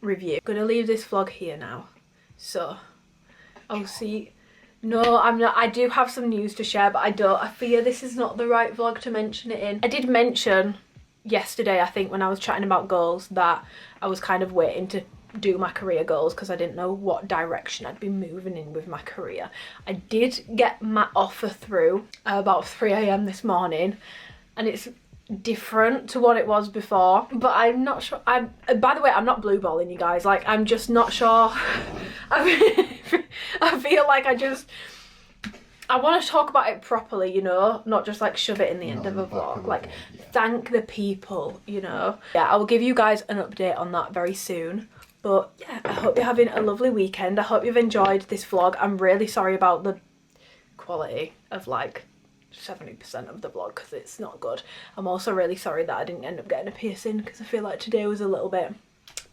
review. I'm going to leave this vlog here now, so I'll see. No, I'm not. I do have some news to share, but I fear this is not the right vlog to mention it in. I did mention yesterday, I think, when I was chatting about goals, that I was kind of waiting to do my career goals because I didn't know what direction I'd be moving in with my career. I did get my offer through about 3 AM this morning, and it's different to what it was before, but I'm not sure. By the way, I'm not blue balling you guys, like I'm just not sure. I feel like I want to talk about it properly, you know, not just like shove it in the end of a vlog, like thank the people, you know. Yeah, I will give you guys an update on that very soon. But yeah, I hope you're having a lovely weekend. I hope you've enjoyed this vlog. I'm really sorry about the quality of like 70% of the vlog because it's not good. I'm also really sorry that I didn't end up getting a piercing because I feel like today was a little bit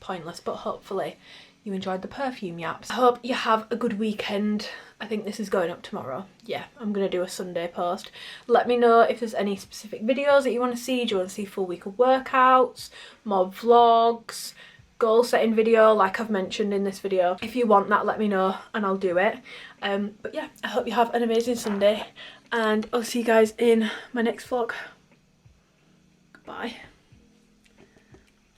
pointless, but hopefully you enjoyed the perfume yaps. I hope you have a good weekend. I think this is going up tomorrow. Yeah, I'm gonna do a Sunday post. Let me know if there's any specific videos that you want to see. Do you want to see full week of workouts, more vlogs, goal setting video like I've mentioned in this video? If you want that, let me know and I'll do it. But yeah, I hope you have an amazing Sunday and I'll see you guys in my next vlog. Goodbye.